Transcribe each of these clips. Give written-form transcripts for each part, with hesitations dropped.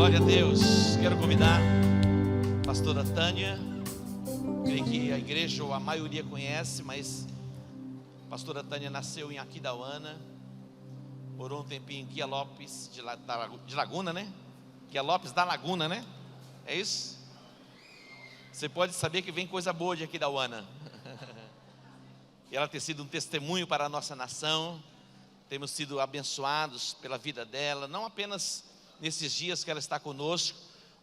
Glória a Deus. Quero convidar a pastora Tânia. Creio que a igreja ou a maioria conhece, mas a pastora Tânia nasceu em Aquidauana, morou um tempinho em Guia Lopes de Laguna, né? Guia Lopes da Laguna, né? É isso? Você pode saber que vem coisa boa de Aquidauana. E ela tem sido um testemunho para a nossa nação. Temos sido abençoados pela vida dela, não apenas nesses dias que ela está conosco,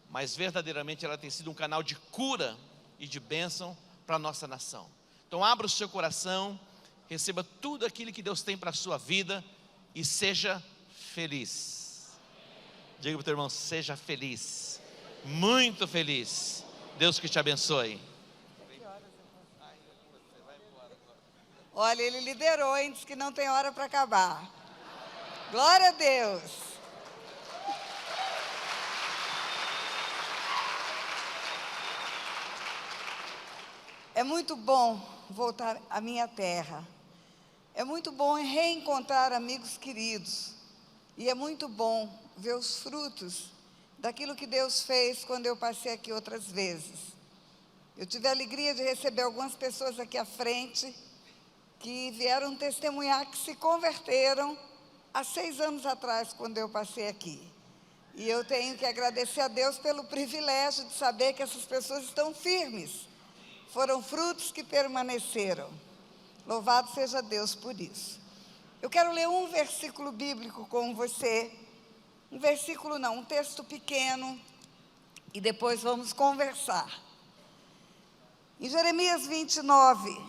mas verdadeiramente ela tem sido um canal de cura e de bênção para a nossa nação. Então abra o seu coração, receba tudo aquilo que Deus tem para a sua vida e seja feliz. Diga para o teu irmão, seja feliz, muito feliz. Deus que te abençoe. Olha, ele liderou, hein? Diz que não tem hora para acabar. Glória a Deus. É muito bom voltar à minha terra. É muito bom reencontrar amigos queridos. E é muito bom ver os frutos daquilo que Deus fez quando eu passei aqui outras vezes. Eu tive a alegria de receber algumas pessoas aqui à frente que vieram testemunhar que se converteram há 6 anos atrás, quando eu passei aqui. E eu tenho que agradecer a Deus pelo privilégio de saber que essas pessoas estão firmes. Foram frutos que permaneceram. Louvado seja Deus por isso. Eu quero ler um versículo bíblico com você. Um versículo não, um texto pequeno. E depois vamos conversar. Em Jeremias 29,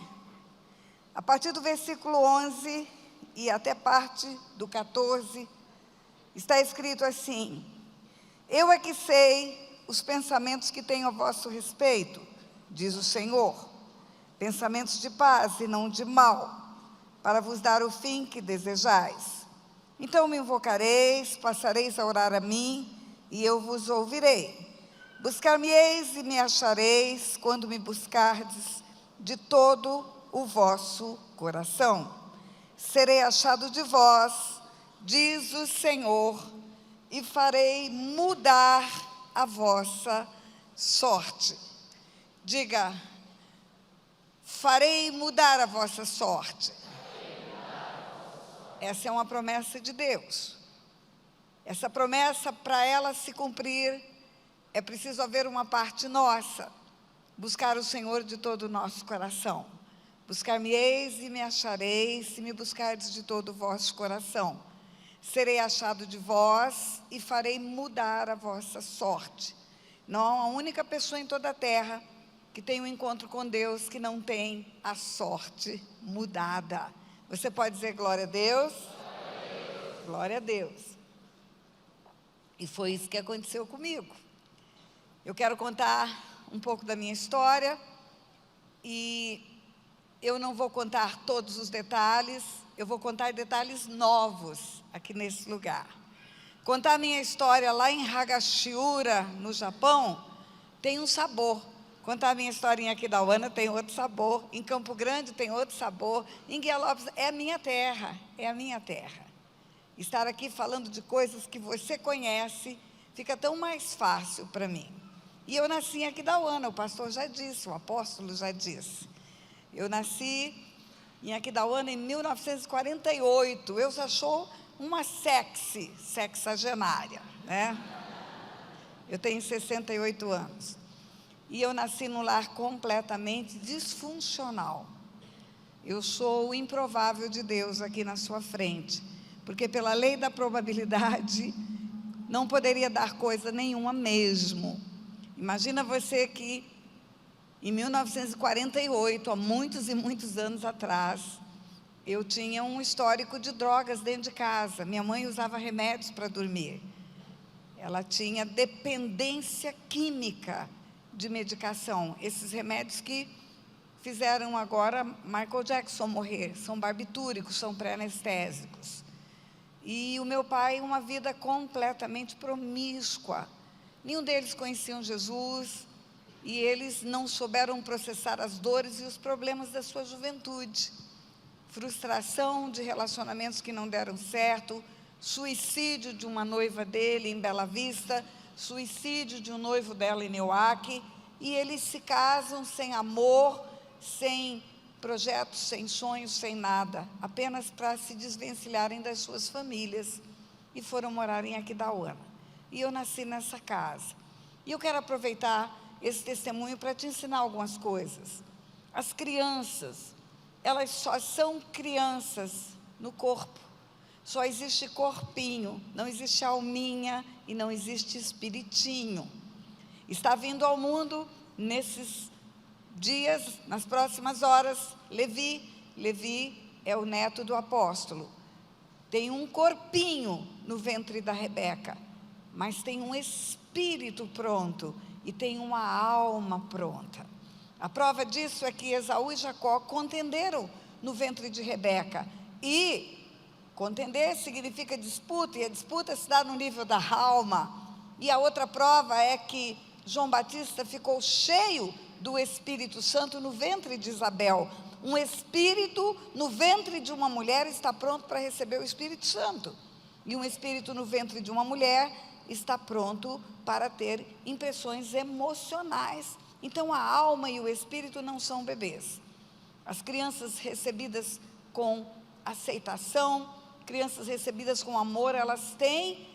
a partir do versículo 11 e até parte do 14, está escrito assim: Eu é que sei os pensamentos que tenho a vosso respeito, diz o Senhor, pensamentos de paz e não de mal, para vos dar o fim que desejais. Então me invocareis, passareis a orar a mim, e eu vos ouvirei. Buscar-me-eis e me achareis, quando me buscardes de todo o vosso coração. Serei achado de vós, diz o Senhor, e farei mudar a vossa sorte. Diga, farei mudar a vossa sorte. Essa é uma promessa de Deus. Essa promessa, para ela se cumprir, é preciso haver uma parte nossa. Buscar o Senhor de todo o nosso coração. Buscar-me-eis e me achareis, se me buscardes de todo o vosso coração. Serei achado de vós e farei mudar a vossa sorte. Não há uma única pessoa em toda a terra que tem um encontro com Deus que não tem a sorte mudada. Você pode dizer glória a Deus? Glória a Deus. E foi isso que aconteceu comigo. Eu quero contar um pouco da minha história e eu não vou contar todos os detalhes, eu vou contar detalhes novos aqui nesse lugar. Contar a minha história lá em Hagashiura, no Japão, tem um sabor. Contar a minha historinha aqui da Aquidauana tem outro sabor. Em Campo Grande tem outro sabor. Em Guia Lopes é a minha terra, é a minha terra. Estar aqui falando de coisas que você conhece fica tão mais fácil para mim. E eu nasci em Aquidauana, o pastor já disse, o apóstolo já disse. Eu nasci em Aquidauana em 1948. Eu já sou uma sexagenária, né? Eu tenho 68 anos. E eu nasci num lar completamente disfuncional. Eu sou o improvável de Deus aqui na sua frente, porque pela lei da probabilidade, não poderia dar coisa nenhuma mesmo. Imagina você que, em 1948, há muitos e muitos anos atrás, eu tinha um histórico de drogas dentro de casa. Minha mãe usava remédios para dormir. Ela tinha dependência química de medicação. Esses remédios que fizeram agora Michael Jackson morrer, são barbitúricos, são pré-anestésicos. E o meu pai, uma vida completamente promíscua. Nenhum deles conheciam Jesus e eles não souberam processar as dores e os problemas da sua juventude. Frustração de relacionamentos que não deram certo, suicídio de uma noiva dele em Bela Vista, suicídio de um noivo dela em Neuaque, e eles se casam sem amor, sem projetos, sem sonhos, sem nada, apenas para se desvencilharem das suas famílias, e foram morar em Aquidauana. E eu nasci nessa casa. E eu quero aproveitar esse testemunho para te ensinar algumas coisas. As crianças, elas só são crianças no corpo. Só existe corpinho, não existe alminha e não existe espiritinho. Está vindo ao mundo nesses dias, nas próximas horas, Levi. Levi é o neto do apóstolo. Tem um corpinho no ventre da Rebeca, mas tem um espírito pronto e tem uma alma pronta. A prova disso é que Esaú e Jacó contenderam no ventre de Rebeca. E contender significa disputa, e a disputa se dá no nível da alma. E a outra prova é que João Batista ficou cheio do Espírito Santo no ventre de Isabel. Um espírito no ventre de uma mulher está pronto para receber o Espírito Santo. E um espírito no ventre de uma mulher está pronto para ter impressões emocionais. Então a alma e o espírito não são bebês. As crianças recebidas com aceitação, crianças recebidas com amor, elas têm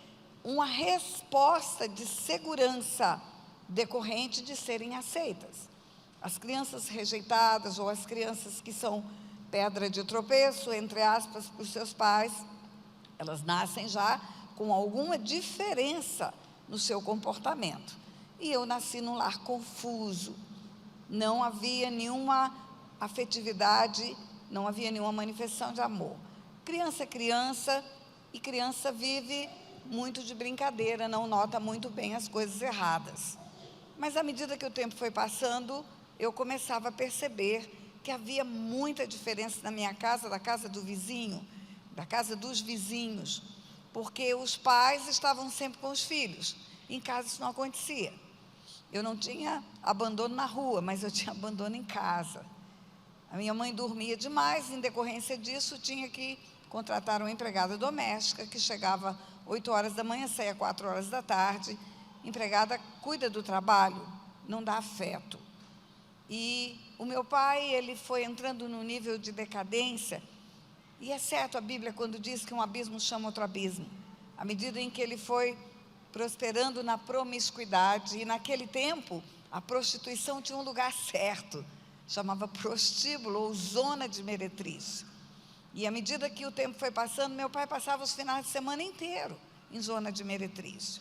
uma resposta de segurança decorrente de serem aceitas. As crianças rejeitadas ou as crianças que são pedra de tropeço, entre aspas, para os seus pais, elas nascem já com alguma diferença no seu comportamento. E eu nasci num lar confuso, não havia nenhuma afetividade, não havia nenhuma manifestação de amor. Criança é criança, e criança vive muito de brincadeira, não nota muito bem as coisas erradas. Mas à medida que o tempo foi passando, eu começava a perceber que havia muita diferença na minha casa, da casa do vizinho, da casa dos vizinhos, porque os pais estavam sempre com os filhos. Em casa isso não acontecia. Eu não tinha abandono na rua, mas eu tinha abandono em casa. A minha mãe dormia demais, em decorrência disso, tinha que contratar uma empregada doméstica, que chegava 8 horas da manhã, saía 4 horas da tarde. Empregada cuida do trabalho, não dá afeto. E o meu pai, ele foi entrando num nível de decadência, e é certo a Bíblia quando diz que um abismo chama outro abismo. À medida em que ele foi prosperando na promiscuidade, e naquele tempo, a prostituição tinha um lugar certo, chamava prostíbulo ou zona de meretriz. E à medida que o tempo foi passando, meu pai passava os finais de semana inteiro em zona de meretriz.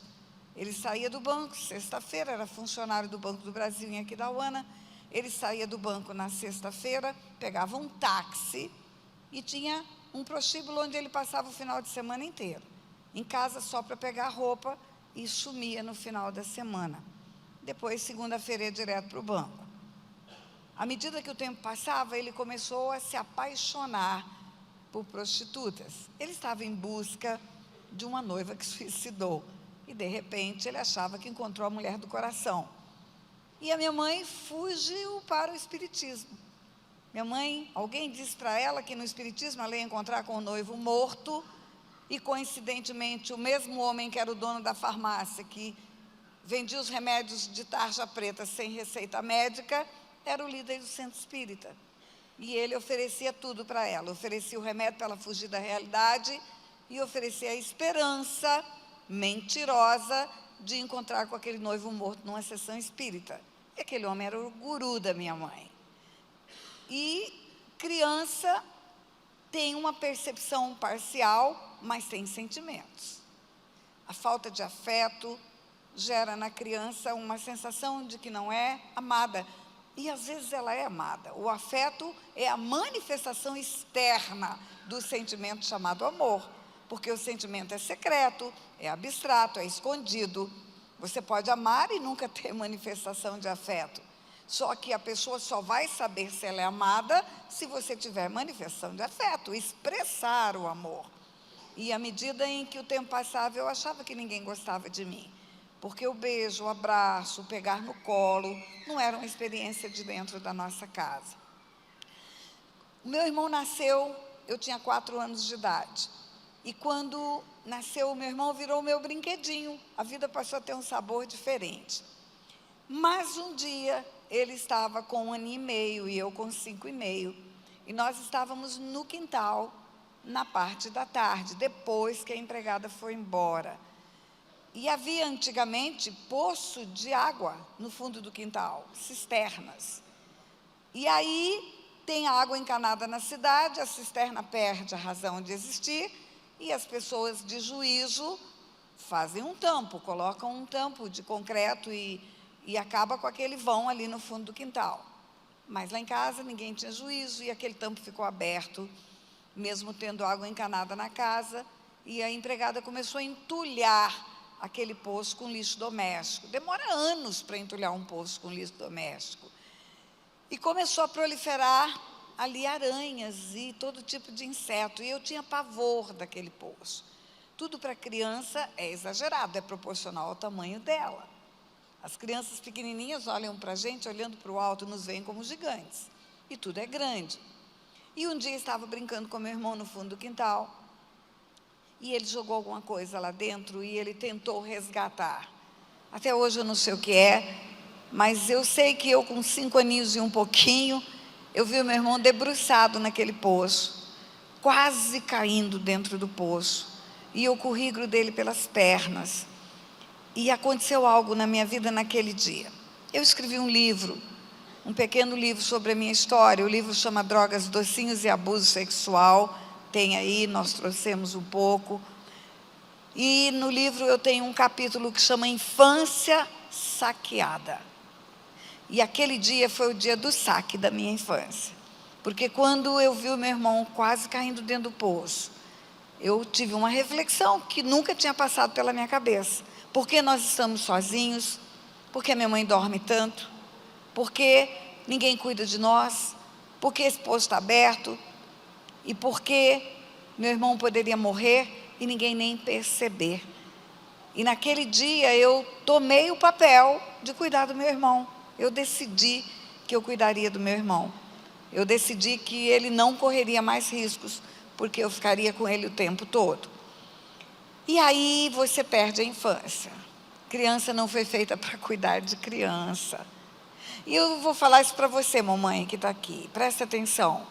Ele saía do banco, sexta-feira, era funcionário do Banco do Brasil em Aquidauana. Ele saía do banco na sexta-feira, pegava um táxi e tinha um prostíbulo onde ele passava o final de semana inteiro. Em casa só para pegar roupa e sumia no final da semana. Depois, segunda-feira, ia direto para o banco. À medida que o tempo passava, ele começou a se apaixonar por prostitutas. Ele estava em busca de uma noiva que suicidou. E, de repente, ele achava que encontrou a mulher do coração. E a minha mãe fugiu para o espiritismo. Minha mãe, alguém disse para ela que no espiritismo ela ia encontrar com o noivo morto, e coincidentemente o mesmo homem que era o dono da farmácia, que vendia os remédios de tarja preta sem receita médica, era o líder do centro espírita. E ele oferecia tudo para ela, oferecia o remédio para ela fugir da realidade e oferecia a esperança mentirosa de encontrar com aquele noivo morto numa sessão espírita. E aquele homem era o guru da minha mãe. E criança tem uma percepção parcial, mas tem sentimentos. A falta de afeto gera na criança uma sensação de que não é amada. E às vezes ela é amada. O afeto é a manifestação externa do sentimento chamado amor, porque o sentimento é secreto, é abstrato, é escondido. Você pode amar e nunca ter manifestação de afeto. Só que a pessoa só vai saber se ela é amada se você tiver manifestação de afeto, expressar o amor. E à medida em que o tempo passava, eu achava que ninguém gostava de mim, porque o beijo, o abraço, o pegar no colo, não era uma experiência de dentro da nossa casa. O meu irmão nasceu, eu tinha 4 anos de idade. E quando nasceu o meu irmão, virou o meu brinquedinho. A vida passou a ter um sabor diferente. Mas um dia, ele estava com 1 ano e meio e eu com 5 e meio. E nós estávamos no quintal, na parte da tarde, depois que a empregada foi embora. E havia antigamente poço de água no fundo do quintal, cisternas. E aí tem água encanada na cidade, a cisterna perde a razão de existir e as pessoas de juízo fazem um tampo, colocam um tampo de concreto e acaba com aquele vão ali no fundo do quintal. Mas lá em casa ninguém tinha juízo e aquele tampo ficou aberto, mesmo tendo água encanada na casa, e a empregada começou a entulhar aquele poço com lixo doméstico. Demora anos para entulhar um poço com lixo doméstico. E começou a proliferar ali aranhas e todo tipo de inseto, e eu tinha pavor daquele poço. Tudo para criança é exagerado, é proporcional ao tamanho dela. As crianças pequenininhas olham para a gente, olhando para o alto, nos veem como gigantes. E tudo é grande. E um dia estava brincando com meu irmão no fundo do quintal, e ele jogou alguma coisa lá dentro e ele tentou resgatar. Até hoje eu não sei o que é, mas eu sei que eu com 5 aninhos e um pouquinho, eu vi o meu irmão debruçado naquele poço, quase caindo dentro do poço, e eu corri, grudei pelas pernas. E aconteceu algo na minha vida naquele dia. Eu escrevi um livro, um pequeno livro sobre a minha história. O livro chama Drogas, Docinhos e Abuso Sexual. Tem aí, nós trouxemos um pouco. E no livro eu tenho um capítulo que chama Infância Saqueada. E aquele dia foi o dia do saque da minha infância. Porque quando eu vi o meu irmão quase caindo dentro do poço, eu tive uma reflexão que nunca tinha passado pela minha cabeça. Por que nós estamos sozinhos? Por que minha mãe dorme tanto? Por que ninguém cuida de nós? Por que esse poço está aberto? E por que meu irmão poderia morrer e ninguém nem perceber? E naquele dia eu tomei o papel de cuidar do meu irmão. Eu decidi que eu cuidaria do meu irmão. Eu decidi que ele não correria mais riscos, porque eu ficaria com ele o tempo todo. E aí você perde a infância. Criança não foi feita para cuidar de criança. E eu vou falar isso para você, mamãe, que está aqui. Presta atenção.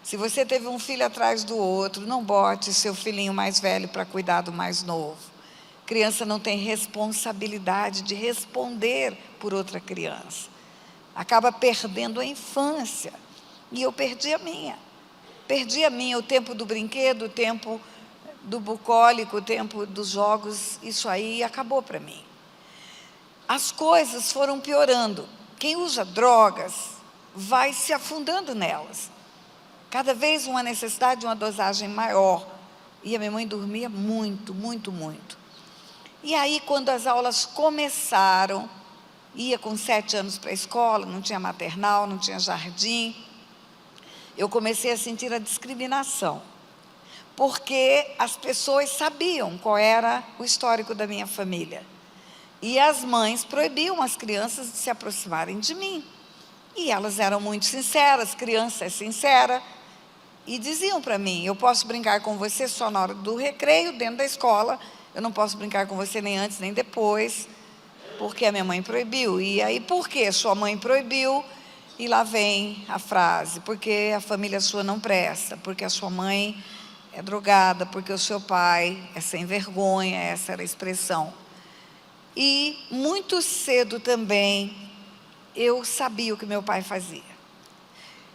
Se você teve um filho atrás do outro, não bote seu filhinho mais velho para cuidar do mais novo. Criança não tem responsabilidade de responder por outra criança. Acaba perdendo a infância. E eu perdi a minha. Perdi a minha, o tempo do brinquedo, o tempo do bucólico, o tempo dos jogos, isso aí acabou para mim. As coisas foram piorando. Quem usa drogas vai se afundando nelas. Cada vez uma necessidade de uma dosagem maior. E a minha mãe dormia muito, muito, muito. E aí, quando as aulas começaram, ia com 7 anos para a escola, não tinha maternal, não tinha jardim, eu comecei a sentir a discriminação. Porque as pessoas sabiam qual era o histórico da minha família. E as mães proibiam as crianças de se aproximarem de mim. E elas eram muito sinceras, criança é sincera, e diziam para mim: eu posso brincar com você só na hora do recreio, dentro da escola, eu não posso brincar com você nem antes nem depois, porque a minha mãe proibiu. E aí, por que sua mãe proibiu? E lá vem a frase: porque a família sua não presta, porque a sua mãe é drogada, porque o seu pai é sem vergonha, essa era a expressão. E muito cedo também eu sabia o que meu pai fazia.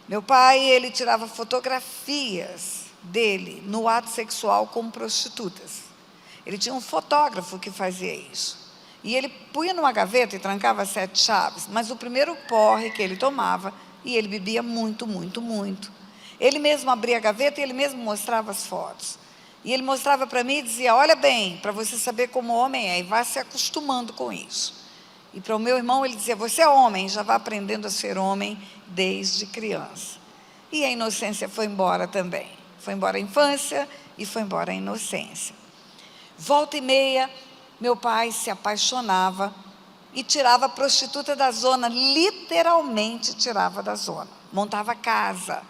Meu pai, ele tirava fotografias dele no ato sexual com prostitutas. Ele tinha um fotógrafo que fazia isso. E ele punha numa gaveta e trancava 7 chaves, mas o primeiro porre que ele tomava, e ele bebia muito, muito, muito. Ele mesmo abria a gaveta e ele mesmo mostrava as fotos. E ele mostrava para mim e dizia: olha bem, para você saber como o homem é, e vá se acostumando com isso. E para o meu irmão ele dizia: você é homem, já vá aprendendo a ser homem desde criança. E a inocência foi embora também. Foi embora a infância e foi embora a inocência. Volta e meia, meu pai se apaixonava e tirava a prostituta da zona, literalmente tirava da zona. Montava casa.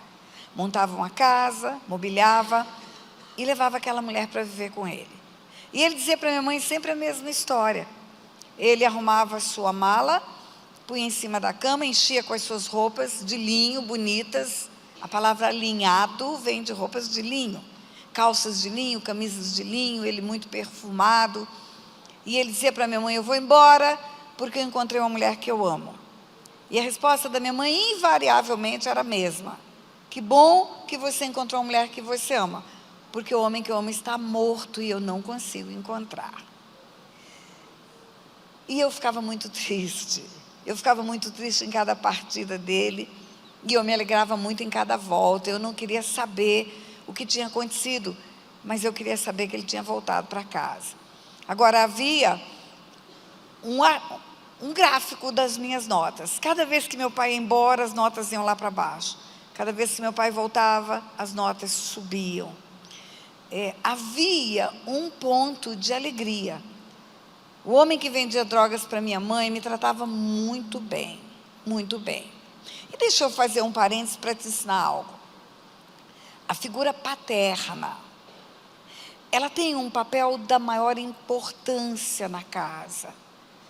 Montava uma casa, mobiliava, e levava aquela mulher para viver com ele. E ele dizia para minha mãe sempre a mesma história. Ele arrumava a sua mala, punha em cima da cama, enchia com as suas roupas de linho, bonitas. A palavra alinhado vem de roupas de linho. Calças de linho, camisas de linho, ele muito perfumado. E ele dizia para minha mãe, eu vou embora porque eu encontrei uma mulher que eu amo. E a resposta da minha mãe, invariavelmente, era a mesma. Que bom que você encontrou uma mulher que você ama, porque o homem que eu amo está morto e eu não consigo encontrar. E eu ficava muito triste. Eu ficava muito triste em cada partida dele, e eu me alegrava muito em cada volta. Eu não queria saber o que tinha acontecido, mas eu queria saber que ele tinha voltado para casa. Agora, havia um gráfico das minhas notas. Cada vez que meu pai ia embora, as notas iam lá para baixo. Cada vez que meu pai voltava, as notas subiam. Havia um ponto de alegria. O homem que vendia drogas para minha mãe me tratava muito bem, muito bem. E deixa eu fazer um parênteses para te ensinar algo. A figura paterna, ela tem um papel da maior importância na casa.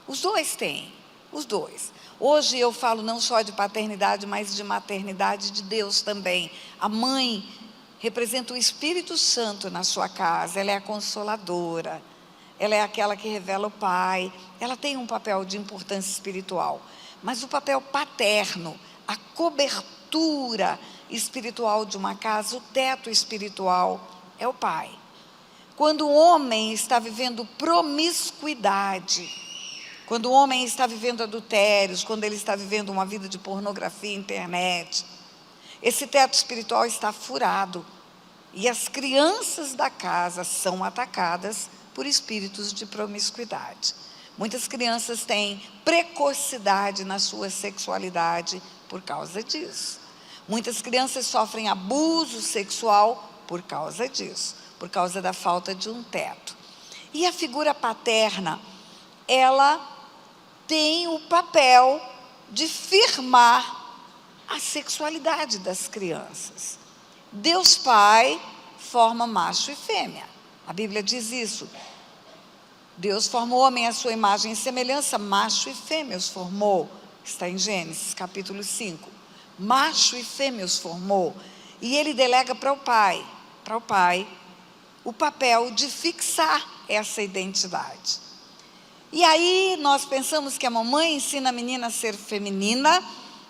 Os dois têm, os dois. Hoje eu falo não só de paternidade, mas de maternidade de Deus também. A mãe representa o Espírito Santo na sua casa, ela é a consoladora. Ela é aquela que revela o Pai. Ela tem um papel de importância espiritual. Mas o papel paterno, a cobertura espiritual de uma casa, o teto espiritual, é o pai. Quando o homem está vivendo promiscuidade, quando o homem está vivendo adultérios, quando ele está vivendo uma vida de pornografia, internet, esse teto espiritual está furado. E as crianças da casa são atacadas por espíritos de promiscuidade. Muitas crianças têm precocidade na sua sexualidade por causa disso. Muitas crianças sofrem abuso sexual por causa disso, por causa da falta de um teto. E a figura paterna, ela tem o papel de firmar a sexualidade das crianças. Deus Pai forma macho e fêmea. A Bíblia diz isso. Deus formou o homem à sua imagem e semelhança, macho e fêmea os formou. Está em Gênesis, capítulo 5. Macho e fêmea os formou. E ele delega para o pai, o papel de fixar essa identidade. E aí nós pensamos que a mamãe ensina a menina a ser feminina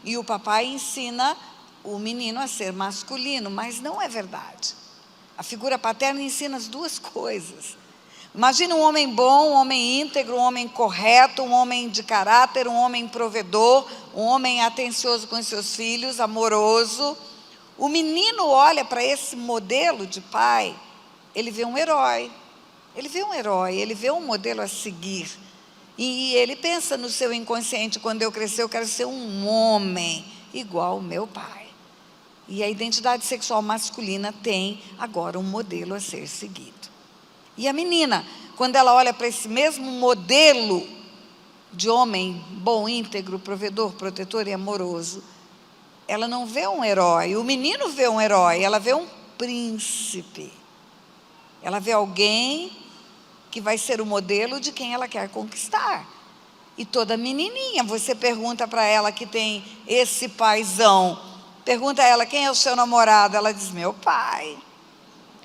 e o papai ensina o menino a ser masculino, mas não é verdade. A figura paterna ensina as duas coisas. Imagina um homem bom, um homem íntegro, um homem correto, um homem de caráter, um homem provedor, um homem atencioso com seus filhos, amoroso. O menino olha para esse modelo de pai, ele vê um herói, ele vê um modelo a seguir. E ele pensa no seu inconsciente, quando eu crescer eu quero ser um homem igual ao meu pai. E a identidade sexual masculina tem agora um modelo a ser seguido. E a menina, quando ela olha para esse mesmo modelo de homem bom, íntegro, provedor, protetor e amoroso, ela não vê um herói. O menino vê um herói, ela vê um príncipe. Ela vê alguém que vai ser o modelo de quem ela quer conquistar. E toda menininha, você pergunta para ela que tem esse paizão, pergunta a ela, quem é o seu namorado? Ela diz, meu pai.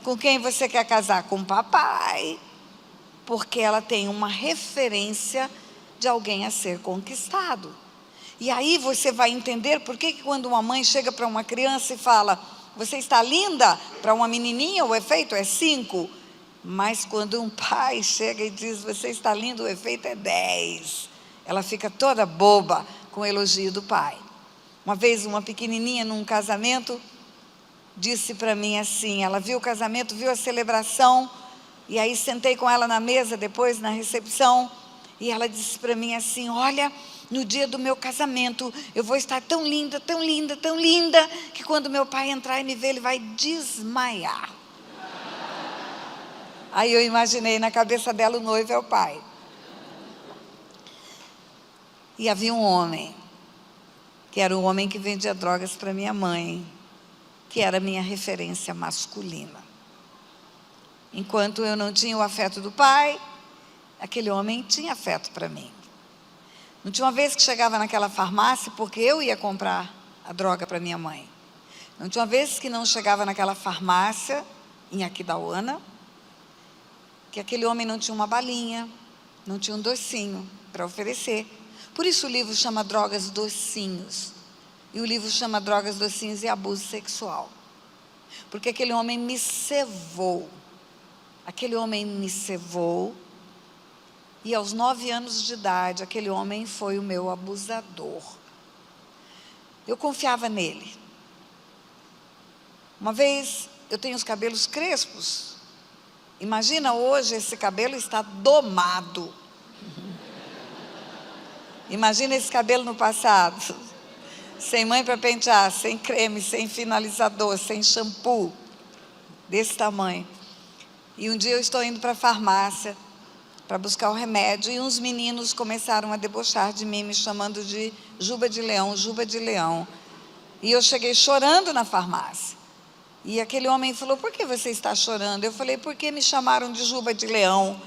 Com quem você quer casar? Com o papai. Porque ela tem uma referência de alguém a ser conquistado. E aí você vai entender por que quando uma mãe chega para uma criança e fala, você está linda? Para uma menininha o efeito é 5. Mas quando um pai chega e diz, você está lindo, o efeito é 10. Ela fica toda boba com o elogio do pai. Uma vez uma pequenininha num casamento disse para mim assim, ela viu o casamento, viu a celebração, e aí sentei com ela na mesa depois, na recepção, e ela disse para mim assim, olha, no dia do meu casamento, eu vou estar tão linda, tão linda, tão linda, que quando meu pai entrar e me ver, ele vai desmaiar. Aí eu imaginei na cabeça dela o noivo é o pai. E havia um homem, que era o homem que vendia drogas para minha mãe, que era a minha referência masculina. Enquanto eu não tinha o afeto do pai, aquele homem tinha afeto para mim. Não tinha uma vez que chegava naquela farmácia porque eu ia comprar a droga para minha mãe. Não tinha uma vez que não chegava naquela farmácia, em Aquidauana, que aquele homem não tinha uma balinha, não tinha um docinho para oferecer. Por isso o livro chama Drogas Docinhos. E o livro chama Drogas Docinhos e Abuso Sexual. Porque aquele homem me cevou. Aquele homem me cevou. E aos 9 anos de idade, aquele homem foi o meu abusador. Eu confiava nele. Uma vez, eu tenho os cabelos crespos. Imagina hoje, esse cabelo está domado. Imagina esse cabelo no passado. Sem mãe para pentear, sem creme, sem finalizador, sem shampoo. Desse tamanho. E um dia eu estou indo para a farmácia para buscar o remédio, e uns meninos começaram a debochar de mim, me chamando de Juba de Leão, Juba de Leão. E eu cheguei chorando na farmácia. E aquele homem falou: por que você está chorando? Eu falei: porque me chamaram de Juba de Leão.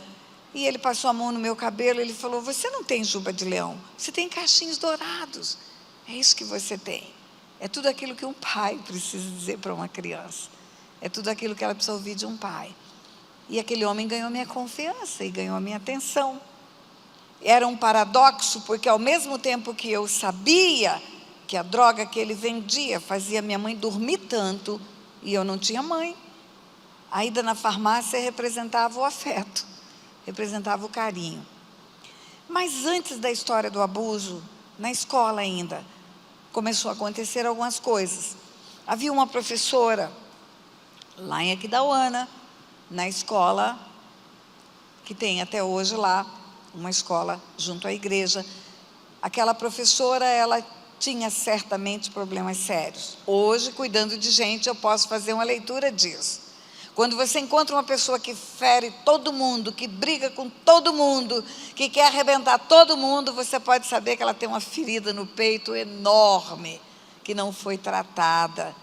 E ele passou a mão no meu cabelo, ele falou: você não tem juba de leão, você tem cachinhos dourados. É isso que você tem. É tudo aquilo que um pai precisa dizer para uma criança. É tudo aquilo que ela precisa ouvir de um pai. E aquele homem ganhou minha confiança e ganhou a minha atenção. Era um paradoxo, porque ao mesmo tempo que eu sabia que a droga que ele vendia fazia minha mãe dormir tanto, e eu não tinha mãe, a ida na farmácia representava o afeto, representava o carinho. Mas antes da história do abuso, na escola ainda, começou a acontecer algumas coisas. Havia uma professora, lá em Aquidauana, na escola, que tem até hoje lá, uma escola junto à igreja. Aquela professora, ela tinha certamente problemas sérios. Hoje, cuidando de gente, eu posso fazer uma leitura disso. Quando você encontra uma pessoa que fere todo mundo, que briga com todo mundo, que quer arrebentar todo mundo, você pode saber que ela tem uma ferida no peito enorme, que não foi tratada,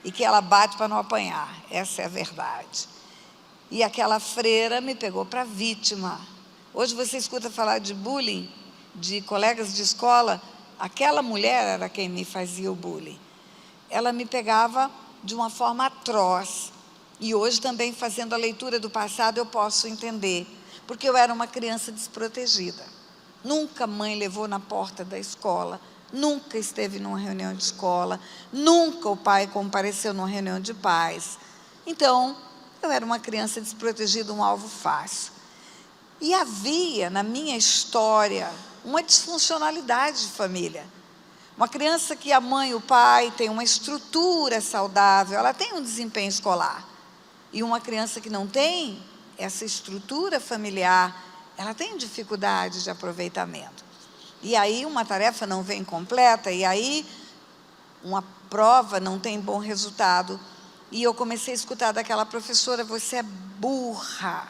e que ela bate para não apanhar. Essa é a verdade. E aquela freira me pegou para vítima. Hoje você escuta falar de bullying, de colegas de escola. Aquela mulher era quem me fazia o bullying. Ela me pegava de uma forma atroz. E hoje também, fazendo a leitura do passado, eu posso entender. Porque eu era uma criança desprotegida. Nunca mãe levou na porta da escola. Nunca esteve numa reunião de escola. Nunca o pai compareceu numa reunião de pais. Então, eu era uma criança desprotegida, um alvo fácil. E havia, na minha história, uma disfuncionalidade de família. Uma criança que a mãe e o pai têm uma estrutura saudável, ela tem um desempenho escolar. E uma criança que não tem essa estrutura familiar, ela tem dificuldade de aproveitamento. E aí uma tarefa não vem completa, e aí uma prova não tem bom resultado. E eu comecei a escutar daquela professora: você é burra.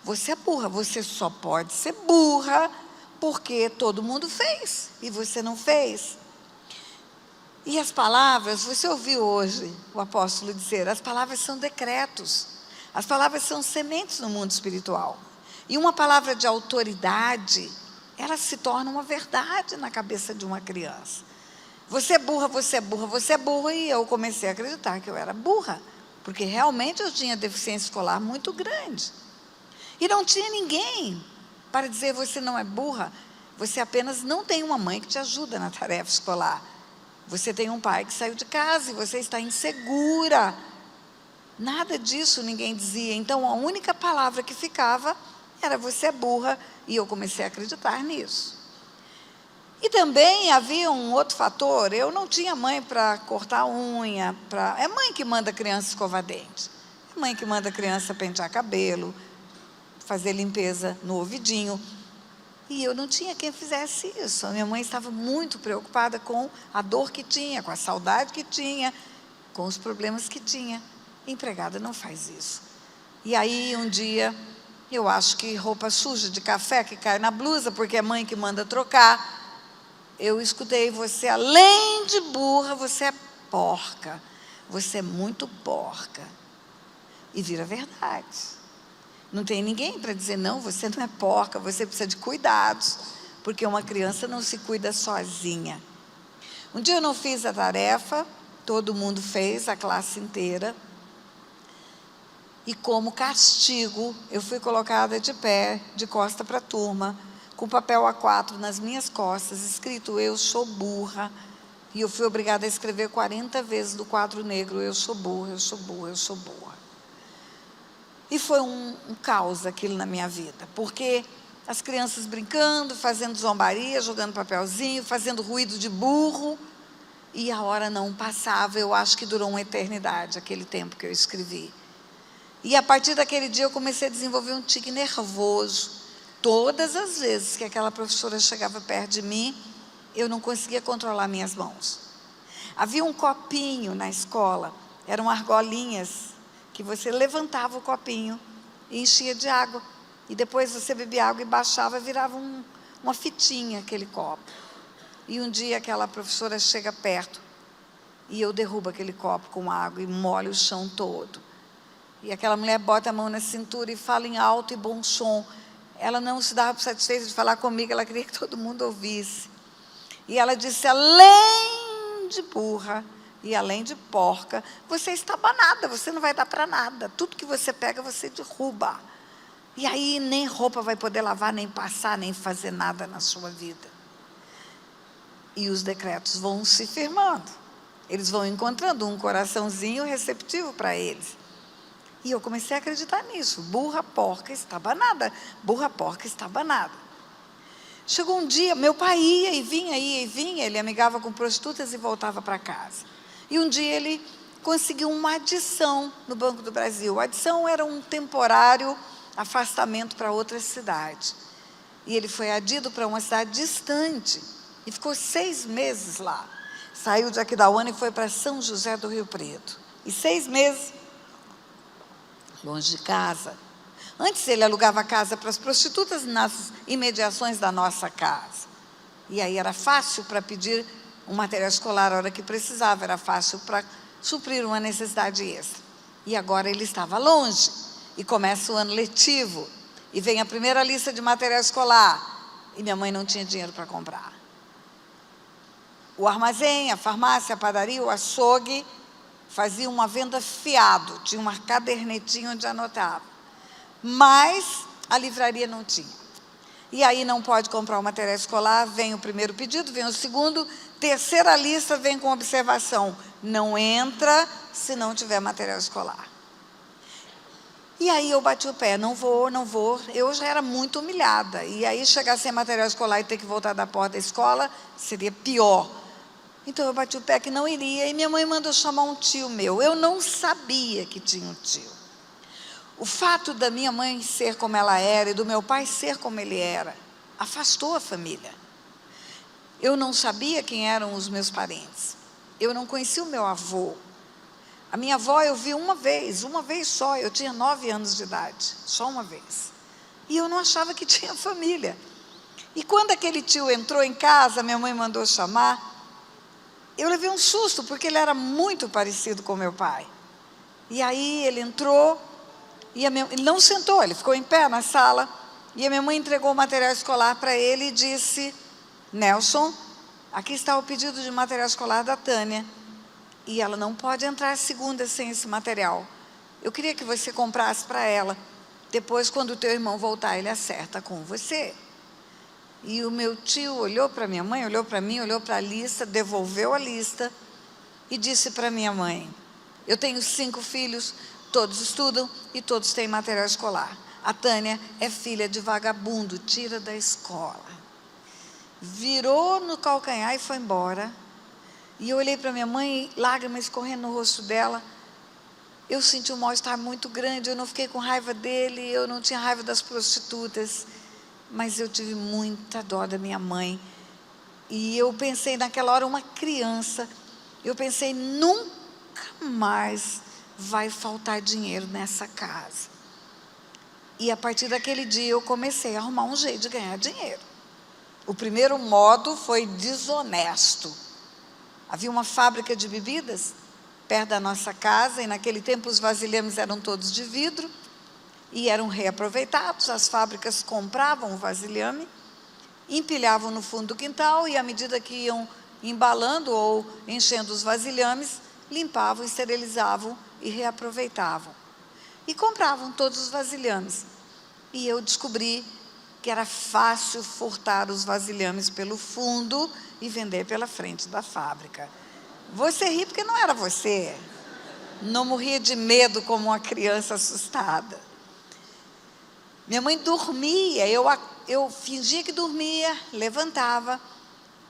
Você é burra, você só pode ser burra porque todo mundo fez e você não fez. E as palavras, você ouviu hoje o apóstolo dizer, as palavras são decretos, as palavras são sementes no mundo espiritual. E uma palavra de autoridade, ela se torna uma verdade na cabeça de uma criança. Você é burra, você é burra, você é burra, e eu comecei a acreditar que eu era burra, porque realmente eu tinha deficiência escolar muito grande. E não tinha ninguém para dizer: você não é burra, você apenas não tem uma mãe que te ajuda na tarefa escolar. Você tem um pai que saiu de casa e você está insegura. Nada disso ninguém dizia. Então, a única palavra que ficava era: você é burra, e eu comecei a acreditar nisso. E também havia um outro fator: eu não tinha mãe para cortar a unha. É mãe que manda a criança escovar dente. É mãe que manda a criança pentear cabelo, fazer limpeza no ouvidinho. E eu não tinha quem fizesse isso. A minha mãe estava muito preocupada com a dor que tinha, com a saudade que tinha, com os problemas que tinha. Empregada não faz isso. E aí, um dia, eu acho que roupa suja de café que cai na blusa, porque é mãe que manda trocar, eu escutei: você, além de burra, você é porca. Você é muito porca. E vira verdade. Não tem ninguém para dizer, não, você não é porca, você precisa de cuidados, porque uma criança não se cuida sozinha. Um dia eu não fiz a tarefa, todo mundo fez, a classe inteira, e como castigo, eu fui colocada de pé, de costa para a turma, com papel A4 nas minhas costas, escrito, eu sou burra, e eu fui obrigada a escrever 40 vezes do quadro negro, eu sou burra, eu sou burra, eu sou burra. E foi um caos aquilo na minha vida, porque as crianças brincando, fazendo zombaria, jogando papelzinho, fazendo ruído de burro, e a hora não passava, eu acho que durou uma eternidade, aquele tempo que eu escrevi. E a partir daquele dia eu comecei a desenvolver um tique nervoso. Todas as vezes que aquela professora chegava perto de mim, eu não conseguia controlar minhas mãos. Havia um copinho na escola, eram argolinhas, que você levantava o copinho e enchia de água. E depois você bebia água e baixava, virava uma fitinha aquele copo. E um dia aquela professora chega perto e eu derrubo aquele copo com água e molho o chão todo. E aquela mulher bota a mão na cintura e fala em alto e bom som. Ela não se dava satisfeita de falar comigo, ela queria que todo mundo ouvisse. E ela disse, além de burra e além de porca, você está banada, você não vai dar para nada. Tudo que você pega, você derruba. E aí nem roupa vai poder lavar, nem passar, nem fazer nada na sua vida. E os decretos vão se firmando. Eles vão encontrando um coraçãozinho receptivo para eles. E eu comecei a acreditar nisso. Burra, porca, está banada. Burra, porca, está banada. Chegou um dia, meu pai ia e vinha, ele amigava com prostitutas e voltava para casa. E um dia ele conseguiu uma adição no Banco do Brasil. A adição era um temporário afastamento para outra cidade. E ele foi adido para uma cidade distante e ficou 6 meses lá. Saiu de Aquidauana e foi para São José do Rio Preto. E 6 meses longe de casa. Antes ele alugava casa para as prostitutas nas imediações da nossa casa. E aí era fácil para pedir um material escolar a hora que precisava, era fácil para suprir uma necessidade extra. E agora ele estava longe, e começa o ano letivo, e vem a primeira lista de material escolar, e minha mãe não tinha dinheiro para comprar. O armazém, a farmácia, a padaria, o açougue, fazia uma venda fiado, tinha uma cadernetinha onde anotava. Mas a livraria não tinha. E aí não pode comprar o material escolar, vem o primeiro pedido, vem o segundo, terceira lista vem com observação, não entra se não tiver material escolar. E aí eu bati o pé, não vou, eu já era muito humilhada, e aí chegar sem material escolar e ter que voltar da porta da escola, seria pior. Então eu bati o pé que não iria, e minha mãe mandou chamar um tio meu, eu não sabia que tinha um tio. O fato da minha mãe ser como ela era e do meu pai ser como ele era, afastou a família. Eu não sabia quem eram os meus parentes. Eu não conhecia o meu avô. A minha avó eu vi uma vez só, eu tinha 9 anos de idade, só uma vez. E eu não achava que tinha família. E quando aquele tio entrou em casa, minha mãe mandou chamar, eu levei um susto, porque ele era muito parecido com meu pai. E aí ele entrou, e ele não sentou, ele ficou em pé na sala, e a minha mãe entregou o material escolar para ele e disse, Nelson, aqui está o pedido de material escolar da Tânia, e ela não pode entrar segunda sem esse material. Eu queria que você comprasse para ela, depois quando o teu irmão voltar, ele acerta com você. E o meu tio olhou para minha mãe, olhou para mim, olhou para a lista, devolveu a lista, e disse para minha mãe, eu tenho 5 filhos, todos estudam e todos têm material escolar. A Tânia é filha de vagabundo, tira da escola. Virou no calcanhar e foi embora. E eu olhei para minha mãe, lágrimas correndo no rosto dela. Eu senti um mal-estar muito grande, eu não fiquei com raiva dele, eu não tinha raiva das prostitutas, mas eu tive muita dó da minha mãe. E eu pensei naquela hora, uma criança, eu pensei, nunca mais vai faltar dinheiro nessa casa. E a partir daquele dia eu comecei a arrumar um jeito de ganhar dinheiro. O primeiro modo foi desonesto. Havia uma fábrica de bebidas perto da nossa casa, e naquele tempo os vasilhames eram todos de vidro. e eram reaproveitados. As fábricas compravam o vasilhame, empilhavam no fundo do quintal e, à medida que iam embalando ou enchendo os vasilhames, limpavam, esterilizavam e reaproveitavam. E compravam todos os vasilhames. E eu descobri que era fácil furtar os vasilhames pelo fundo e vender pela frente da fábrica. Você ri porque não era você. Não morria de medo como uma criança assustada. Minha mãe dormia, eu fingia que dormia, levantava,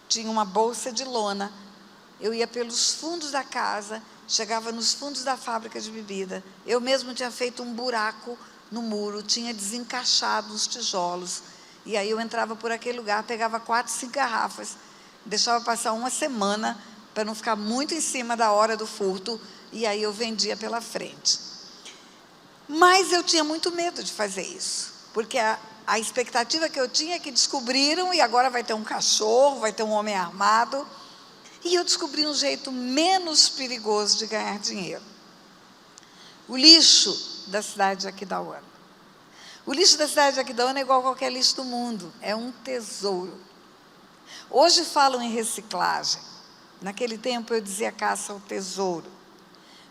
tinha uma bolsa de lona, eu ia pelos fundos da casa, chegava nos fundos da fábrica de bebida, eu mesmo tinha feito um buraco no muro, tinha desencaixado os tijolos, e aí eu entrava por aquele lugar, pegava 4, 5 garrafas, deixava passar uma semana, para não ficar muito em cima da hora do furto, e aí eu vendia pela frente. Mas eu tinha muito medo de fazer isso, porque a expectativa que eu tinha é que descobriram, e agora vai ter um cachorro, vai ter um homem armado, e eu descobri um jeito menos perigoso de ganhar dinheiro. O lixo da cidade de Aquidauana. O lixo da cidade de Aquidauana é igual a qualquer lixo do mundo, é um tesouro. Hoje falam em reciclagem, naquele tempo eu dizia caça ao tesouro.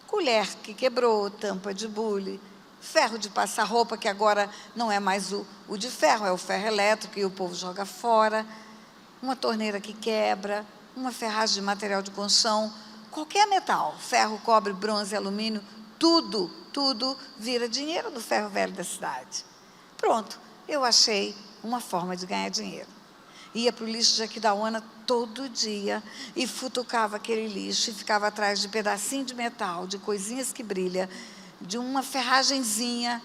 Colher que quebrou, tampa de bule, ferro de passar roupa, que agora não é mais o de ferro, é o ferro elétrico e o povo joga fora, uma torneira que quebra, uma ferragem de material de construção, qualquer metal, ferro, cobre, bronze, alumínio, tudo vira dinheiro do ferro velho da cidade. Pronto, eu achei uma forma de ganhar dinheiro. Ia para o lixo de Aquidauana todo dia e futucava aquele lixo e ficava atrás de pedacinho de metal, de coisinhas que brilham, de uma ferragenzinha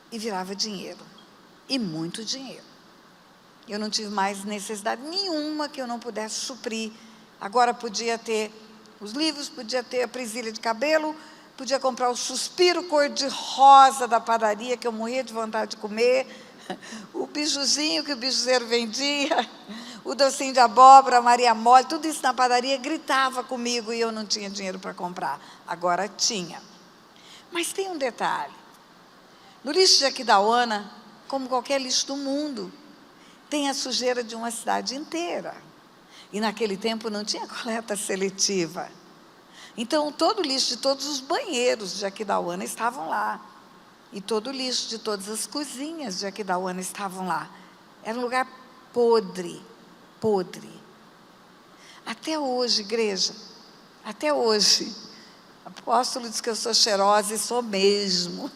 e virava dinheiro. E muito dinheiro. Eu não tive mais necessidade nenhuma que eu não pudesse suprir. Agora podia ter os livros, podia ter a presilha de cabelo, podia comprar o suspiro cor-de-rosa da padaria, que eu morria de vontade de comer, o bijuzinho que o bijuzeiro vendia, o docinho de abóbora, a Maria Mole, tudo isso na padaria gritava comigo e eu não tinha dinheiro para comprar. Agora tinha. Mas tem um detalhe. No lixo de Aquidauana, como qualquer lixo do mundo, tem a sujeira de uma cidade inteira. E naquele tempo não tinha coleta seletiva. Então, todo o lixo de todos os banheiros de Aquidauana estavam lá. E todo o lixo de todas as cozinhas de Aquidauana estavam lá. Era um lugar podre, podre. Até hoje, igreja, até hoje, o apóstolo diz que eu sou cheirosa e sou mesmo.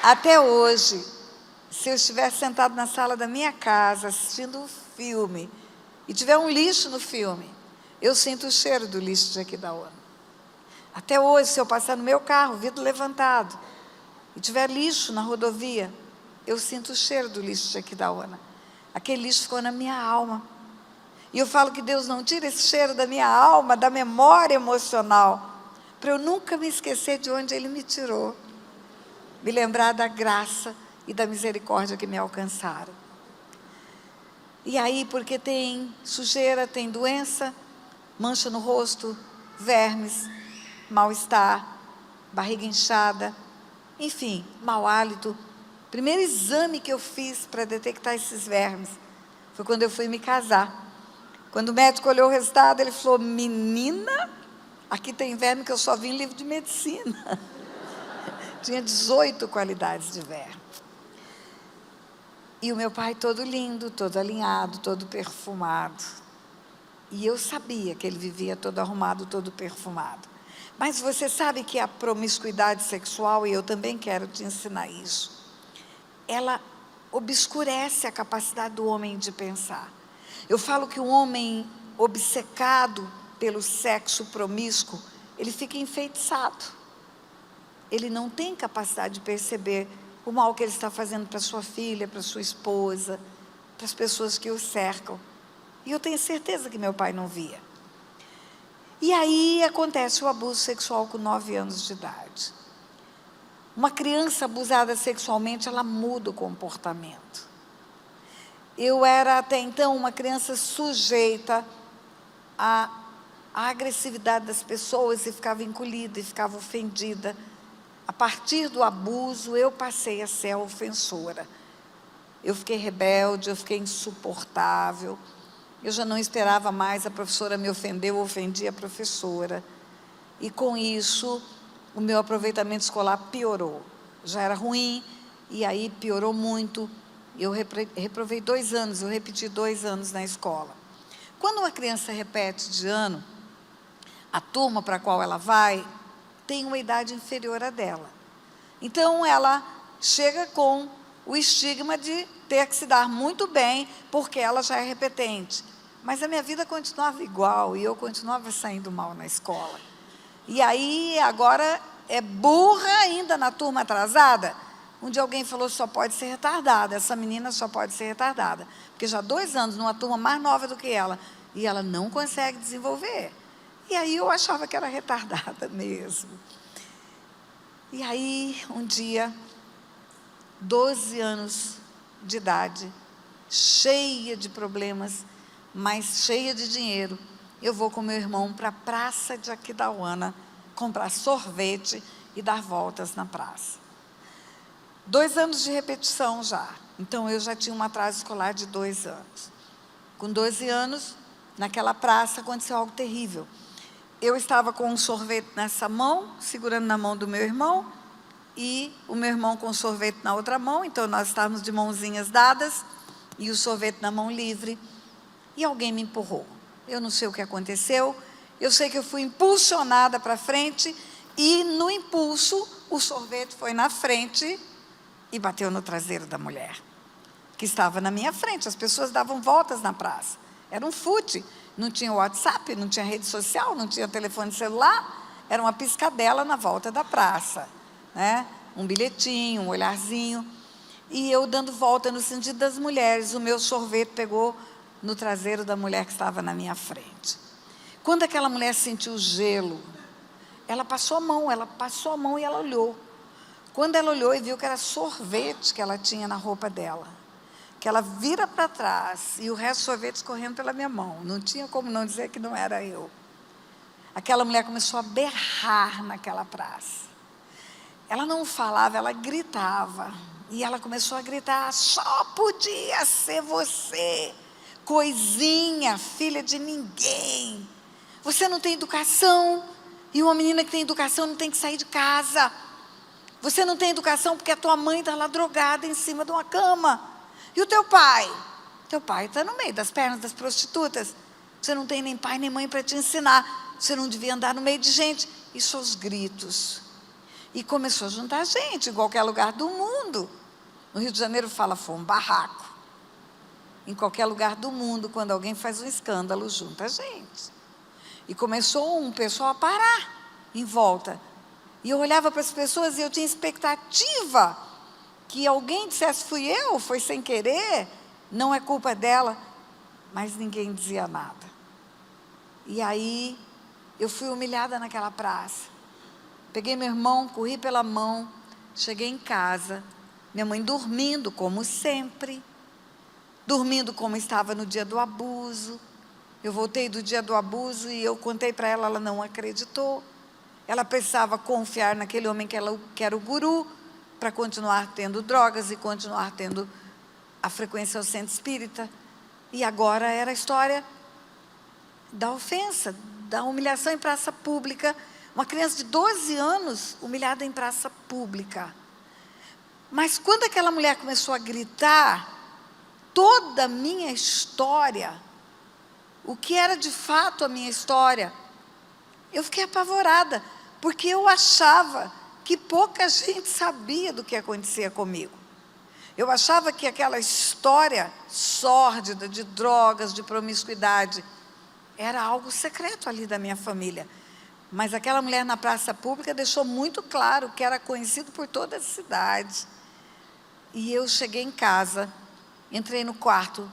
Até hoje, se eu estiver sentado na sala da minha casa, assistindo um filme, e tiver um lixo no filme, eu sinto o cheiro do lixo de Aquidauana. Até hoje, se eu passar no meu carro, vidro levantado, e tiver lixo na rodovia, eu sinto o cheiro do lixo de Aquidauana. Aquele lixo ficou na minha alma. E eu falo que Deus não tira esse cheiro da minha alma, da memória emocional, para eu nunca me esquecer de onde Ele me tirou. Me lembrar da graça e da misericórdia que me alcançaram. E aí, porque tem sujeira, tem doença, mancha no rosto, vermes, mal-estar, barriga inchada, enfim, mau hálito. O primeiro exame que eu fiz para detectar esses vermes foi quando eu fui me casar. Quando o médico olhou o resultado, ele falou: menina, aqui tem verme que eu só vi em livro de medicina. Tinha 18 qualidades de verme. E o meu pai todo lindo, todo alinhado, todo perfumado. E eu sabia que ele vivia todo arrumado, todo perfumado. Mas você sabe que a promiscuidade sexual, e eu também quero te ensinar isso, ela obscurece a capacidade do homem de pensar. Eu falo que o homem obcecado pelo sexo promíscuo, ele fica enfeitiçado. Ele não tem capacidade de perceber o mal que ele está fazendo para sua filha, para sua esposa, para as pessoas que o cercam. E eu tenho certeza que meu pai não via. E aí acontece o abuso sexual com 9 anos de idade. Uma criança abusada sexualmente, ela muda o comportamento. Eu era até então uma criança sujeita a a agressividade das pessoas e ficava encolhida e ficava ofendida. A partir do abuso, eu passei a ser a ofensora. Eu fiquei rebelde, eu fiquei insuportável. Eu já não esperava mais a professora me ofender, eu ofendia a professora. E com isso, o meu aproveitamento escolar piorou. Já era ruim, e aí piorou muito. Eu reprovei 2 anos, eu repeti 2 anos na escola. Quando uma criança repete de ano, a turma para a qual ela vai tem uma idade inferior à dela. Então, ela chega com o estigma de ter que se dar muito bem, porque ela já é repetente. Mas a minha vida continuava igual, e eu continuava saindo mal na escola. E aí, agora, é burra ainda na turma atrasada. Um dia alguém falou, só pode ser retardada, essa menina só pode ser retardada. Porque já há 2 anos, numa turma mais nova do que ela, e ela não consegue desenvolver. E aí eu achava que era retardada mesmo. E aí, um dia, 12 anos de idade, cheia de problemas, mas cheia de dinheiro, eu vou com meu irmão para a praça de Aquidauana, comprar sorvete e dar voltas na praça. 2 anos de repetição já, então eu já tinha um atraso escolar de 2 anos. Com 12 anos, naquela praça, aconteceu algo terrível. Eu estava com um sorvete nessa mão, segurando na mão do meu irmão, e o meu irmão com o sorvete na outra mão, então nós estávamos de mãozinhas dadas, e o sorvete na mão livre, e alguém me empurrou. Eu não sei o que aconteceu, eu sei que eu fui impulsionada para frente, e no impulso, o sorvete foi na frente e bateu no traseiro da mulher, que estava na minha frente. As pessoas davam voltas na praça, era um fute, não tinha WhatsApp, não tinha rede social, não tinha telefone celular, era uma piscadela na volta da praça, né? Um bilhetinho, um olharzinho, e eu dando volta no sentido das mulheres, o meu sorvete pegou no traseiro da mulher que estava na minha frente. Quando aquela mulher sentiu o gelo, ela passou a mão e ela olhou. Quando ela olhou e viu que era sorvete que ela tinha na roupa dela, que ela vira para trás e o resto do sorvete escorrendo pela minha mão, não tinha como não dizer que não era eu. Aquela mulher começou a berrar naquela praça. Ela não falava, ela gritava. E ela começou a gritar, só podia ser você, coisinha, filha de ninguém. Você não tem educação, e uma menina que tem educação não tem que sair de casa. Você não tem educação porque a tua mãe está lá drogada em cima de uma cama. E o teu pai? Teu pai está no meio das pernas das prostitutas. Você não tem nem pai nem mãe para te ensinar. Você não devia andar no meio de gente. Isso aos gritos. E começou a juntar gente em qualquer lugar do mundo. No Rio de Janeiro fala, foi um barraco. Em qualquer lugar do mundo, quando alguém faz um escândalo, junta gente. E começou um pessoal a parar em volta. E eu olhava para as pessoas e eu tinha expectativa que alguém dissesse, fui eu, foi sem querer, não é culpa dela. Mas ninguém dizia nada. E aí, eu fui humilhada naquela praça. Peguei meu irmão, corri pela mão, cheguei em casa, minha mãe dormindo, como sempre, dormindo como estava no dia do abuso. Eu voltei do dia do abuso e eu contei para ela, ela não acreditou. Ela precisava confiar naquele homem que era o guru, para continuar tendo drogas e continuar tendo a frequência ao centro espírita. E agora era a história da ofensa, da humilhação em praça pública. Uma criança de 12 anos humilhada em praça pública. Mas quando aquela mulher começou a gritar, toda a minha história, o que era de fato a minha história, eu fiquei apavorada, porque eu achava que pouca gente sabia do que acontecia comigo. Eu achava que aquela história sórdida de drogas, de promiscuidade, era algo secreto ali da minha família. Mas aquela mulher na praça pública deixou muito claro que era conhecido por toda a cidade. E eu cheguei em casa, entrei no quarto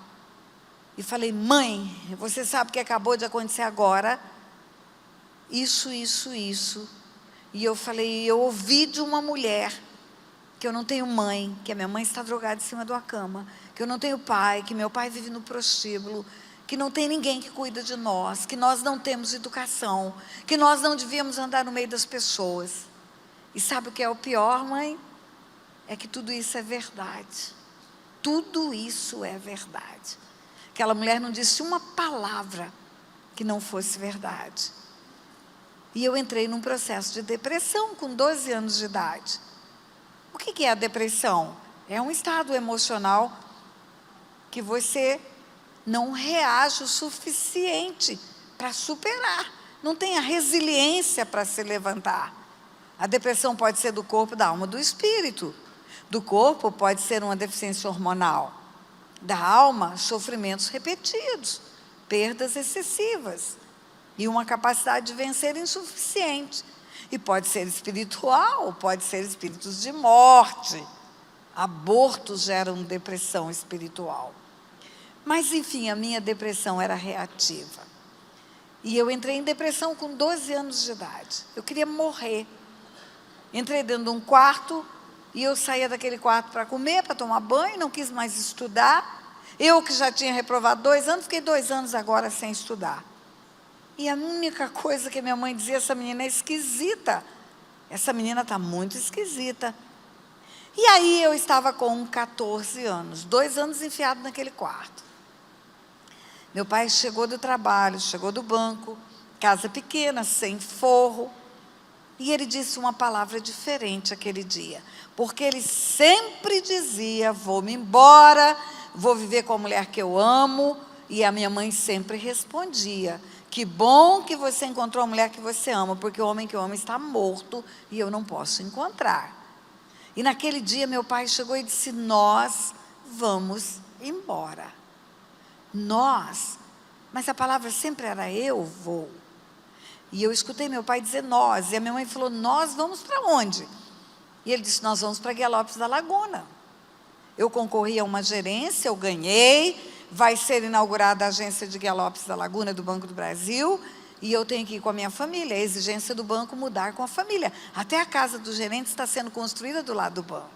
e falei, mãe, você sabe o que acabou de acontecer agora? Isso. E eu falei, eu ouvi de uma mulher que eu não tenho mãe, que a minha mãe está drogada em cima de uma cama, que eu não tenho pai, que meu pai vive no prostíbulo, que não tem ninguém que cuida de nós, que nós não temos educação, que nós não devíamos andar no meio das pessoas. E sabe o que é o pior, mãe? É que tudo isso é verdade. Tudo isso é verdade. Aquela mulher não disse uma palavra que não fosse verdade. E eu entrei num processo de depressão com 12 anos de idade. O que é a depressão? É um estado emocional que você não reage o suficiente para superar. Não tem a resiliência para se levantar. A depressão pode ser do corpo, da alma, do espírito. Do corpo pode ser uma deficiência hormonal. Da alma, sofrimentos repetidos, perdas excessivas e uma capacidade de vencer insuficiente. E pode ser espiritual, pode ser espíritos de morte. Abortos geram depressão espiritual. Mas, enfim, a minha depressão era reativa. E eu entrei em depressão com 12 anos de idade. Eu queria morrer. Entrei dentro de um quarto e eu saía daquele quarto para comer, para tomar banho, não quis mais estudar. Eu que já tinha reprovado 2 anos, fiquei 2 anos agora sem estudar. E a única coisa que minha mãe dizia, essa menina é esquisita. Essa menina está muito esquisita. E aí eu estava com 14 anos, 2 anos enfiado naquele quarto. Meu pai chegou do trabalho, chegou do banco, casa pequena, sem forro. E ele disse uma palavra diferente aquele dia. Porque ele sempre dizia, vou-me embora, vou viver com a mulher que eu amo. E a minha mãe sempre respondia, que bom que você encontrou a mulher que você ama, porque o homem que eu amo está morto e eu não posso encontrar. E naquele dia meu pai chegou e disse, nós vamos embora. Nós, mas a palavra sempre era eu vou. E eu escutei meu pai dizer nós, e a minha mãe falou, nós vamos para onde? E ele disse, nós vamos para Guia Lopes da Laguna. Eu concorri a uma gerência, eu ganhei, vai ser inaugurada a agência de Guia Lopes da Laguna do Banco do Brasil, e eu tenho que ir com a minha família, a exigência do banco mudar com a família. Até a casa do gerente está sendo construída do lado do banco.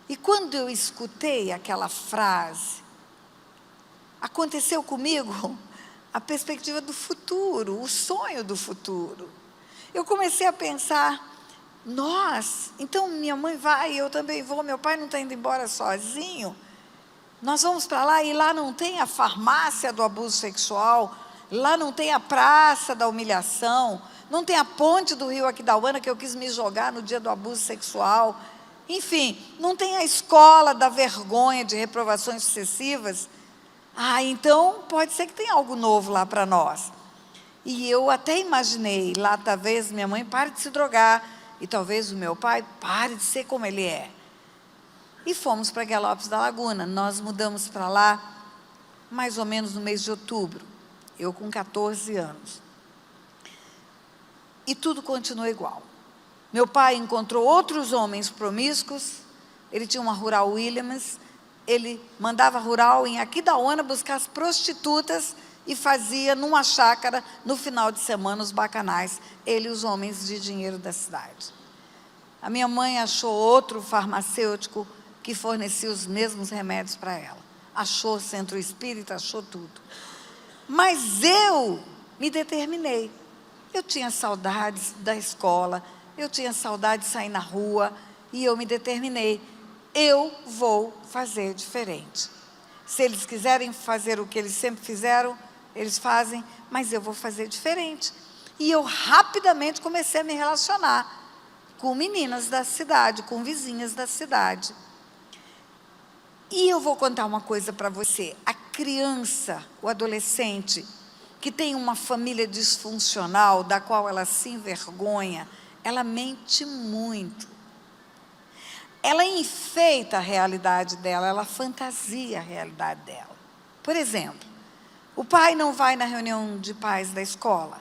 E quando eu escutei aquela frase, aconteceu comigo a perspectiva do futuro, o sonho do futuro. Eu comecei a pensar, nós, então minha mãe vai, eu também vou, meu pai não está indo embora sozinho, nós vamos para lá e lá não tem a farmácia do abuso sexual, lá não tem a praça da humilhação, não tem a ponte do rio Aquidauana que eu quis me jogar no dia do abuso sexual, enfim, não tem a escola da vergonha de reprovações sucessivas. Então pode ser que tenha algo novo lá para nós. E eu até imaginei, lá talvez minha mãe pare de se drogar, e talvez o meu pai pare de ser como ele é. E fomos para Guia Lopes da Laguna, nós mudamos para lá, mais ou menos no mês de outubro, eu com 14 anos. E tudo continuou igual. Meu pai encontrou outros homens promíscuos, ele tinha uma Rural Williams, ele mandava Rural em Aquidauana buscar as prostitutas e fazia numa chácara, no final de semana, os bacanais, ele e os homens de dinheiro da cidade. A minha mãe achou outro farmacêutico que fornecia os mesmos remédios para ela. Achou centro espírita, achou tudo. Mas eu me determinei. Eu tinha saudades da escola, eu tinha saudade de sair na rua, e eu me determinei. Eu vou fazer diferente. Se eles quiserem fazer o que eles sempre fizeram, eles fazem, mas eu vou fazer diferente. E eu rapidamente comecei a me relacionar com meninas da cidade, com vizinhas da cidade. E eu vou contar uma coisa para você. A criança, o adolescente, que tem uma família disfuncional, da qual ela se envergonha, ela mente muito. Ela enfeita a realidade dela, ela fantasia a realidade dela. Por exemplo, o pai não vai na reunião de pais da escola.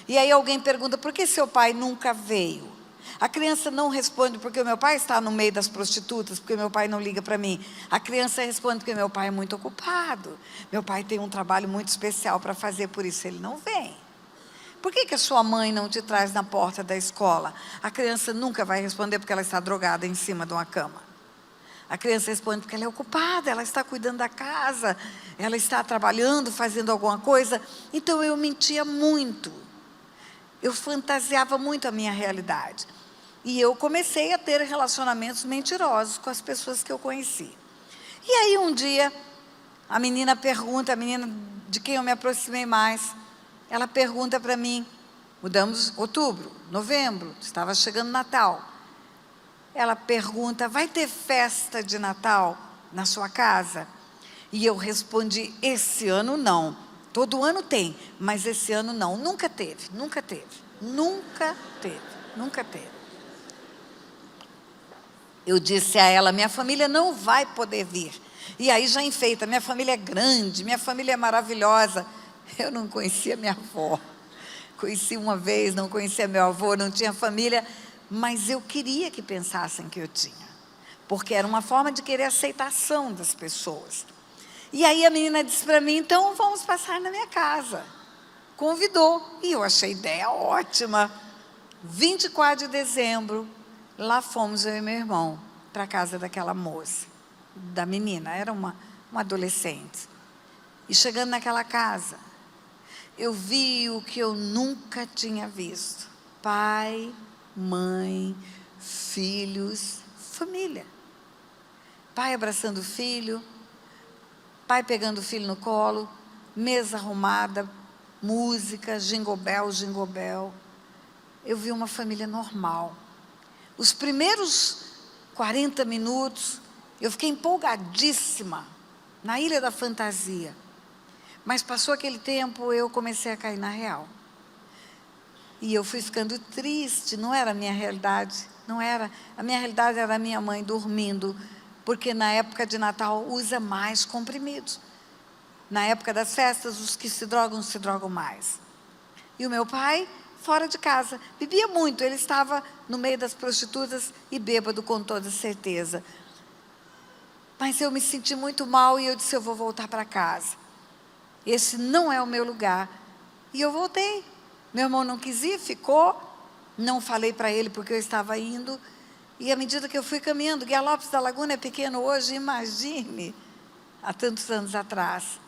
E aí alguém pergunta, por que seu pai nunca veio? A criança não responde, porque o meu pai está no meio das prostitutas, porque meu pai não liga para mim. A criança responde, porque meu pai é muito ocupado. Meu pai tem um trabalho muito especial para fazer, por isso ele não vem. Por que a sua mãe não te traz na porta da escola? A criança nunca vai responder, porque ela está drogada em cima de uma cama. A criança responde, porque ela é ocupada, ela está cuidando da casa, ela está trabalhando, fazendo alguma coisa. Então eu mentia muito. Eu fantasiava muito a minha realidade. E eu comecei a ter relacionamentos mentirosos com as pessoas que eu conheci. E aí um dia, a menina de quem eu me aproximei mais, ela pergunta para mim, mudamos outubro, novembro, estava chegando Natal. Ela pergunta, vai ter festa de Natal na sua casa? E eu respondi, esse ano não. Todo ano tem, mas esse ano não. Nunca teve, nunca teve, nunca teve, nunca teve. Eu disse a ela, minha família não vai poder vir. E aí já enfeita, minha família é grande, minha família é maravilhosa. Eu não conhecia minha avó. Conheci uma vez, não conhecia meu avô, não tinha família, mas eu queria que pensassem que eu tinha. Porque era uma forma de querer aceitação das pessoas. E aí a menina disse para mim, então vamos passar na minha casa. Convidou, e eu achei a ideia ótima. 24 de dezembro, lá fomos eu e meu irmão, para a casa daquela moça, da menina, era uma adolescente. E chegando naquela casa, eu vi o que eu nunca tinha visto. Pai, mãe, filhos, família. Pai abraçando o filho, pai pegando o filho no colo, mesa arrumada, música, jingle bell, jingle bell. Eu vi uma família normal. Os primeiros 40 minutos, eu fiquei empolgadíssima, na Ilha da Fantasia. Mas passou aquele tempo, eu comecei a cair na real. E eu fui ficando triste, não era a minha realidade, não era. A minha realidade era a minha mãe dormindo, porque na época de Natal usa mais comprimidos. Na época das festas, os que se drogam mais. E o meu pai, fora de casa, bebia muito, ele estava no meio das prostitutas e bêbado com toda certeza. Mas eu me senti muito mal e eu disse, eu vou voltar para casa. Esse não é o meu lugar. E eu voltei. Meu irmão não quis ir, ficou. Não falei para ele porque eu estava indo. E à medida que eu fui caminhando, Guiar Lopes da Laguna é pequeno hoje, imagine, há tantos anos atrás.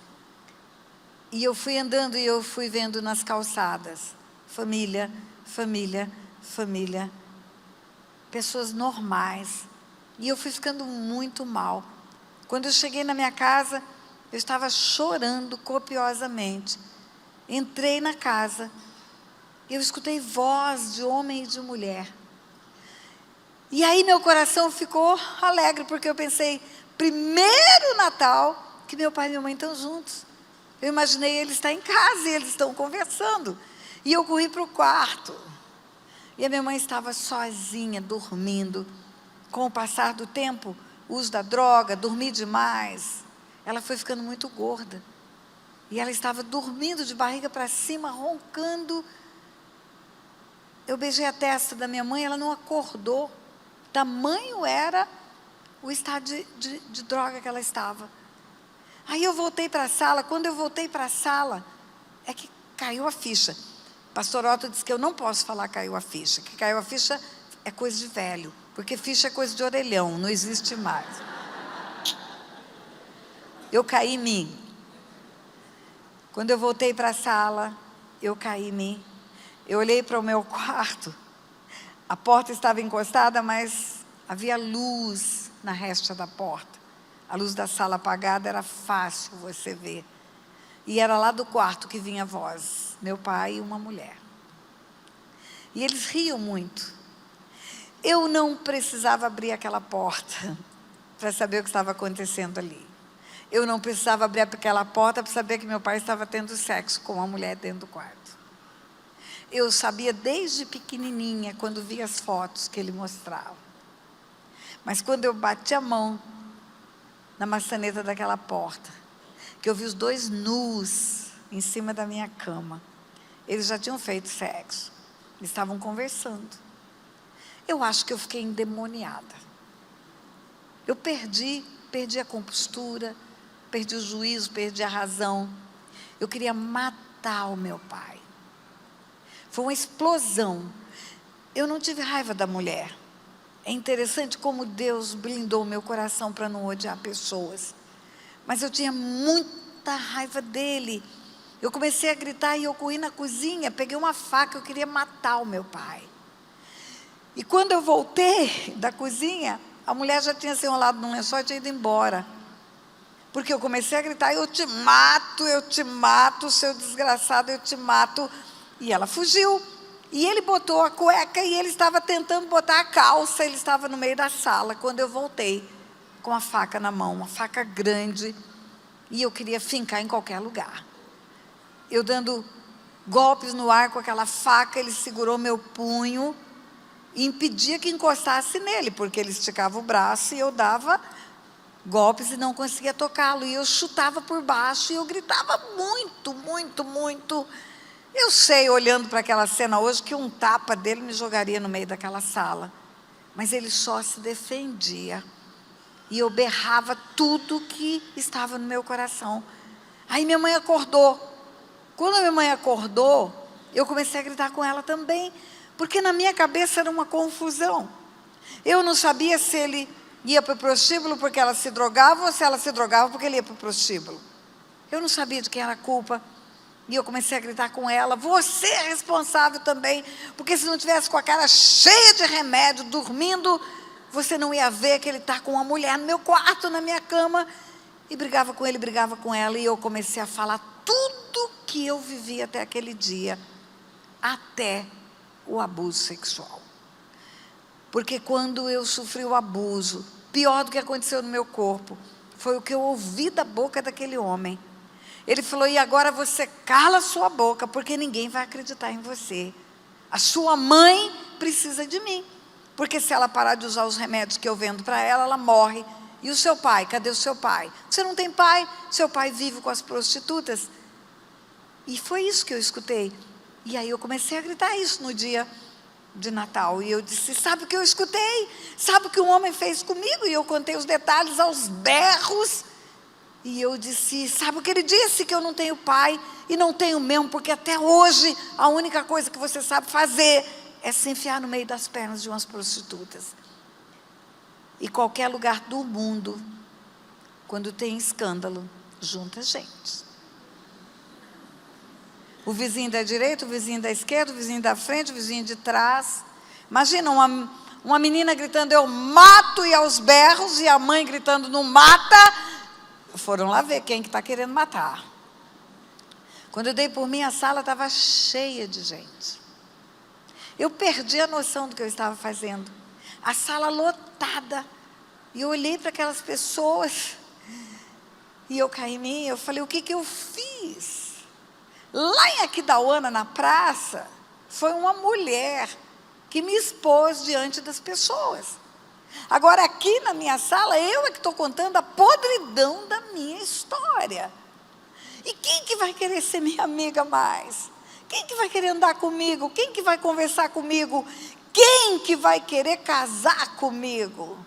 E eu fui andando e eu fui vendo nas calçadas, família, família, família, pessoas normais. E eu fui ficando muito mal. Quando eu cheguei na minha casa, eu estava chorando copiosamente. Entrei na casa, eu escutei voz de homem e de mulher. E aí meu coração ficou alegre, porque eu pensei, primeiro Natal que meu pai e minha mãe estão juntos. Eu imaginei eles estar em casa e eles estão conversando. E eu corri para o quarto. E a minha mãe estava sozinha, dormindo. Com o passar do tempo, o uso da droga, dormir demais, ela foi ficando muito gorda. E ela estava dormindo de barriga para cima, roncando. Eu beijei a testa da minha mãe, ela não acordou. Tamanho era o estado de droga que ela estava. Aí eu voltei para a sala. Quando eu voltei para a sala, é que caiu a ficha. Pastor Otto disse que eu não posso falar caiu a ficha. Que caiu a ficha é coisa de velho. Porque ficha é coisa de orelhão, não existe mais. Eu caí em mim. Quando eu voltei para a sala, eu caí em mim. Eu olhei para o meu quarto. A porta estava encostada, mas havia luz na resta da porta. A luz da sala apagada era fácil você ver. E era lá do quarto que vinha a voz. Meu pai e uma mulher. E eles riam muito. Eu não precisava abrir aquela porta para saber o que estava acontecendo ali. Eu não precisava abrir aquela porta para saber que meu pai estava tendo sexo com uma mulher dentro do quarto. Eu sabia desde pequenininha, quando via as fotos que ele mostrava. Mas quando eu bati a mão na maçaneta daquela porta, que eu vi os dois nus em cima da minha cama, eles já tinham feito sexo, eles estavam conversando. Eu acho que eu fiquei endemoniada. Eu perdi a compostura, perdi o juízo, perdi a razão. Eu queria matar o meu pai. Foi uma explosão. Eu não tive raiva da mulher. É interessante como Deus blindou meu coração para não odiar pessoas. Mas eu tinha muita raiva dele. Eu comecei a gritar e eu corri na cozinha, peguei uma faca, eu queria matar o meu pai. E quando eu voltei da cozinha, a mulher já tinha se enrolado num lençol e tinha ido embora. Porque eu comecei a gritar, eu te mato, seu desgraçado, eu te mato. E ela fugiu. E ele botou a cueca e ele estava tentando botar a calça, ele estava no meio da sala, quando eu voltei, com a faca na mão, uma faca grande, e eu queria fincar em qualquer lugar. Eu dando golpes no ar com aquela faca, ele segurou meu punho e impedia que encostasse nele, porque ele esticava o braço e eu dava golpes e não conseguia tocá-lo, e eu chutava por baixo e eu gritava muito, muito, muito. Eu sei, olhando para aquela cena hoje, que um tapa dele me jogaria no meio daquela sala, mas ele só se defendia, e eu berrava tudo que estava no meu coração. Aí minha mãe acordou. Quando a minha mãe acordou, eu comecei a gritar com ela também, porque na minha cabeça era uma confusão. Eu não sabia se ele ia para o prostíbulo porque ela se drogava, ou se ela se drogava porque ele ia para o prostíbulo. Eu não sabia de quem era a culpa. E eu comecei a gritar com ela, você é responsável também, porque se não tivesse com a cara cheia de remédio, dormindo, você não ia ver que ele está com uma mulher no meu quarto, na minha cama. E brigava com ele, brigava com ela, e eu comecei a falar tudo que eu vivi até aquele dia, até o abuso sexual. Porque quando eu sofri o abuso, pior do que aconteceu no meu corpo, foi o que eu ouvi da boca daquele homem. Ele falou, e agora você cala a sua boca, porque ninguém vai acreditar em você. A sua mãe precisa de mim, porque se ela parar de usar os remédios que eu vendo para ela, ela morre. E o seu pai, cadê o seu pai? Você não tem pai, seu pai vive com as prostitutas. E foi isso que eu escutei. E aí eu comecei a gritar isso no dia de Natal. E eu disse, sabe o que eu escutei? Sabe o que um homem fez comigo? E eu contei os detalhes aos berros. E eu disse, sabe o que ele disse? Que eu não tenho pai, e não tenho mesmo, porque até hoje a única coisa que você sabe fazer é se enfiar no meio das pernas de umas prostitutas. E qualquer lugar do mundo, quando tem escândalo, junta gente. O vizinho da direita, o vizinho da esquerda, o vizinho da frente, o vizinho de trás. Imagina uma menina gritando, eu mato, e aos berros, e a mãe gritando, não mata. Foram lá ver quem que está querendo matar. Quando eu dei por mim, a sala estava cheia de gente. Eu perdi a noção do que eu estava fazendo. A sala lotada. E eu olhei para aquelas pessoas. E eu caí em mim, eu falei, o que eu fiz? Lá em Aquidauana, na praça, foi uma mulher que me expôs diante das pessoas. Agora aqui na minha sala, eu é que estou contando a podridão da minha história. E quem que vai querer ser minha amiga mais? Quem que vai querer andar comigo? Quem que vai conversar comigo? Quem que vai querer casar comigo?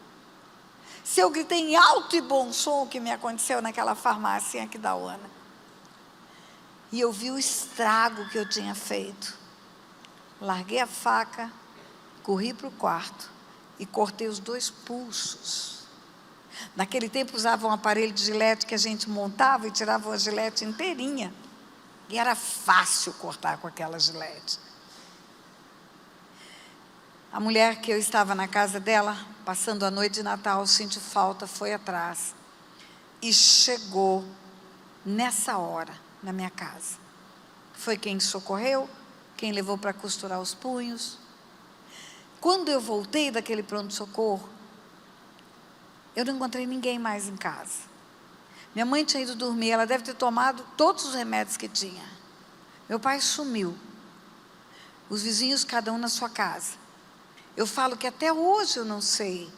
Se eu gritei em alto e bom som o que me aconteceu naquela farmácia em Aquidauana. E eu vi o estrago que eu tinha feito. Larguei a faca, corri para o quarto e cortei os 2 pulsos. Naquele tempo usavam um aparelho de gilete que a gente montava e tirava a gilete inteirinha. E era fácil cortar com aquela gilete. A mulher que eu estava na casa dela, passando a noite de Natal, sentiu falta, foi atrás. E chegou nessa hora, na minha casa. Foi quem socorreu, quem levou para costurar os punhos. Quando eu voltei daquele pronto-socorro, eu não encontrei ninguém mais em casa. Minha mãe tinha ido dormir, ela deve ter tomado todos os remédios que tinha. Meu pai sumiu. Os vizinhos, cada um na sua casa. Eu falo que até hoje eu não sei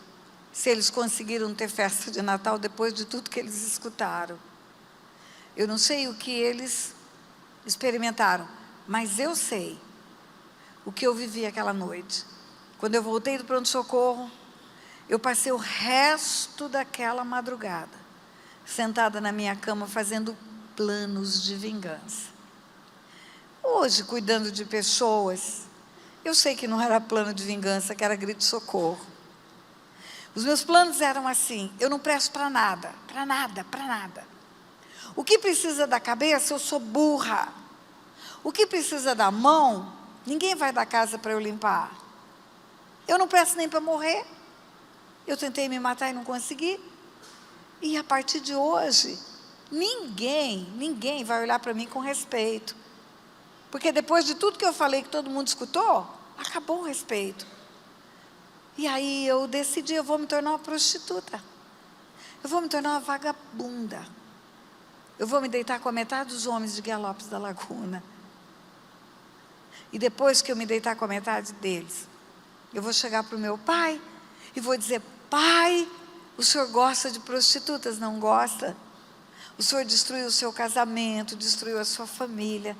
se eles conseguiram ter festa de Natal depois de tudo que eles escutaram. Eu não sei o que eles experimentaram, mas eu sei o que eu vivi aquela noite. Quando eu voltei do pronto-socorro, eu passei o resto daquela madrugada, sentada na minha cama, fazendo planos de vingança. Hoje, cuidando de pessoas, eu sei que não era plano de vingança, que era grito de socorro. Os meus planos eram assim: eu não presto para nada, para nada, para nada. O que precisa da cabeça, eu sou burra. O que precisa da mão, ninguém vai da casa para eu limpar. Eu não presto nem para morrer. Eu tentei me matar e não consegui. E a partir de hoje, ninguém vai olhar para mim com respeito. Porque depois de tudo que eu falei, que todo mundo escutou, acabou o respeito. E aí eu decidi, eu vou me tornar uma prostituta. Eu vou me tornar uma vagabunda. Eu vou me deitar com a metade dos homens de Guiar-Lopes da Laguna. E depois que eu me deitar com a metade deles, eu vou chegar para o meu pai e vou dizer: pai, o senhor gosta de prostitutas, não gosta? O senhor destruiu o seu casamento, destruiu a sua família.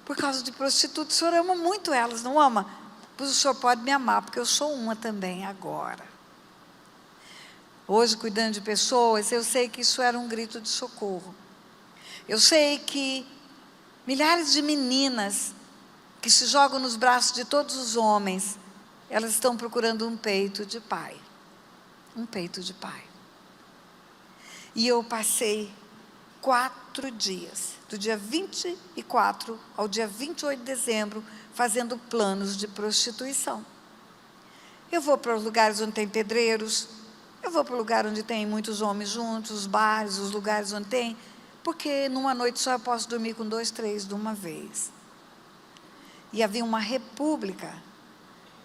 Por causa de prostitutas, o senhor ama muito elas, não ama? Pois o senhor pode me amar, porque eu sou uma também agora. Hoje, cuidando de pessoas, eu sei que isso era um grito de socorro. Eu sei que milhares de meninas que se jogam nos braços de todos os homens, elas estão procurando um peito de pai. Um peito de pai. E eu passei 4 dias, do dia 24 ao dia 28 de dezembro, fazendo planos de prostituição. Eu vou para os lugares onde tem pedreiros, eu vou para o lugar onde tem muitos homens juntos, os bares, os lugares onde tem, porque numa noite só eu posso dormir com 2, 3 de uma vez. E havia uma república,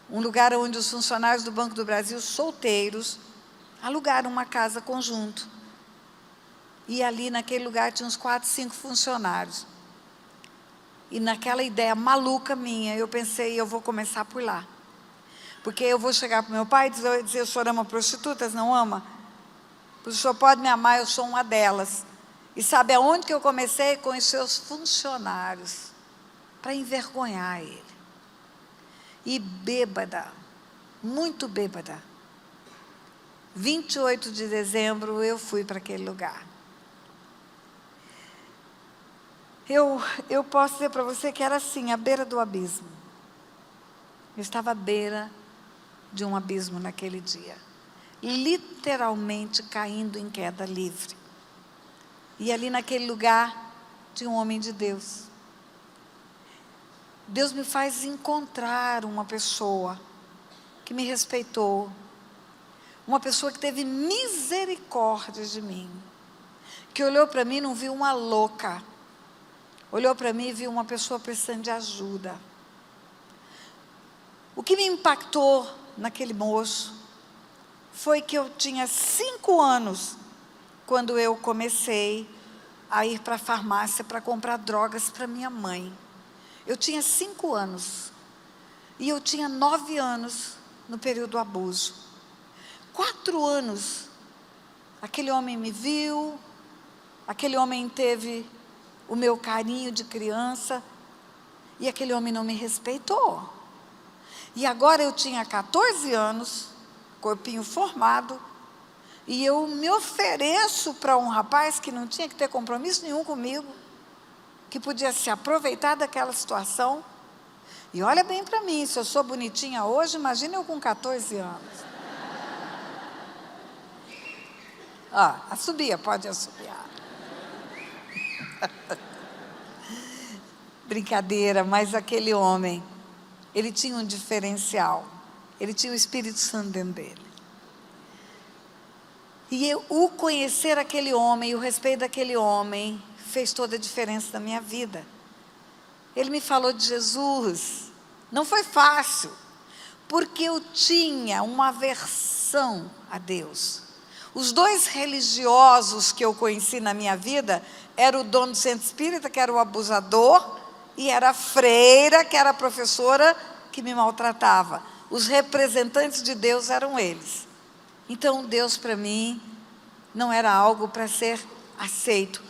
um lugar onde os funcionários do Banco do Brasil, solteiros, alugaram uma casa conjunto. E ali naquele lugar tinha uns 4, 5 funcionários. E naquela ideia maluca minha, eu pensei: eu vou começar por lá. Porque eu vou chegar para o meu pai e dizer: o senhor ama prostitutas, não ama? O senhor pode me amar, eu sou uma delas. E sabe aonde que eu comecei? Com os seus funcionários, para envergonhar ele. E bêbada, muito bêbada, 28 de dezembro eu fui para aquele lugar. Eu posso dizer para você que era assim, à beira do abismo. Eu estava à beira de um abismo naquele dia, literalmente caindo em queda livre. E ali naquele lugar tinha um homem de Deus. Deus me faz encontrar uma pessoa que me respeitou, uma pessoa que teve misericórdia de mim, que olhou para mim e não viu uma louca, olhou para mim e viu uma pessoa precisando de ajuda. O que me impactou naquele moço foi que eu tinha 5 anos quando eu comecei a ir para a farmácia para comprar drogas para minha mãe. Eu tinha 5 anos e eu tinha 9 anos no período do abuso. 4 anos, aquele homem me viu, aquele homem teve o meu carinho de criança e aquele homem não me respeitou. E agora eu tinha 14 anos, corpinho formado, e eu me ofereço para um rapaz que não tinha que ter compromisso nenhum comigo, que podia se aproveitar daquela situação. E olha bem para mim, se eu sou bonitinha hoje, imagina eu com 14 anos. Assobia, pode assobiar. Brincadeira, mas aquele homem, ele tinha um diferencial. Ele tinha o Espírito Santo dentro dele. E o conhecer aquele homem, e o respeito daquele homem, fez toda a diferença na minha vida. Ele me falou de Jesus. Não foi fácil, porque eu tinha uma aversão a Deus. Os 2 religiosos que eu conheci na minha vida era o dono do centro espírita, que era o abusador, e era a freira, que era a professora que me maltratava. Os representantes de Deus eram eles. Então Deus para mim não era algo para ser aceito,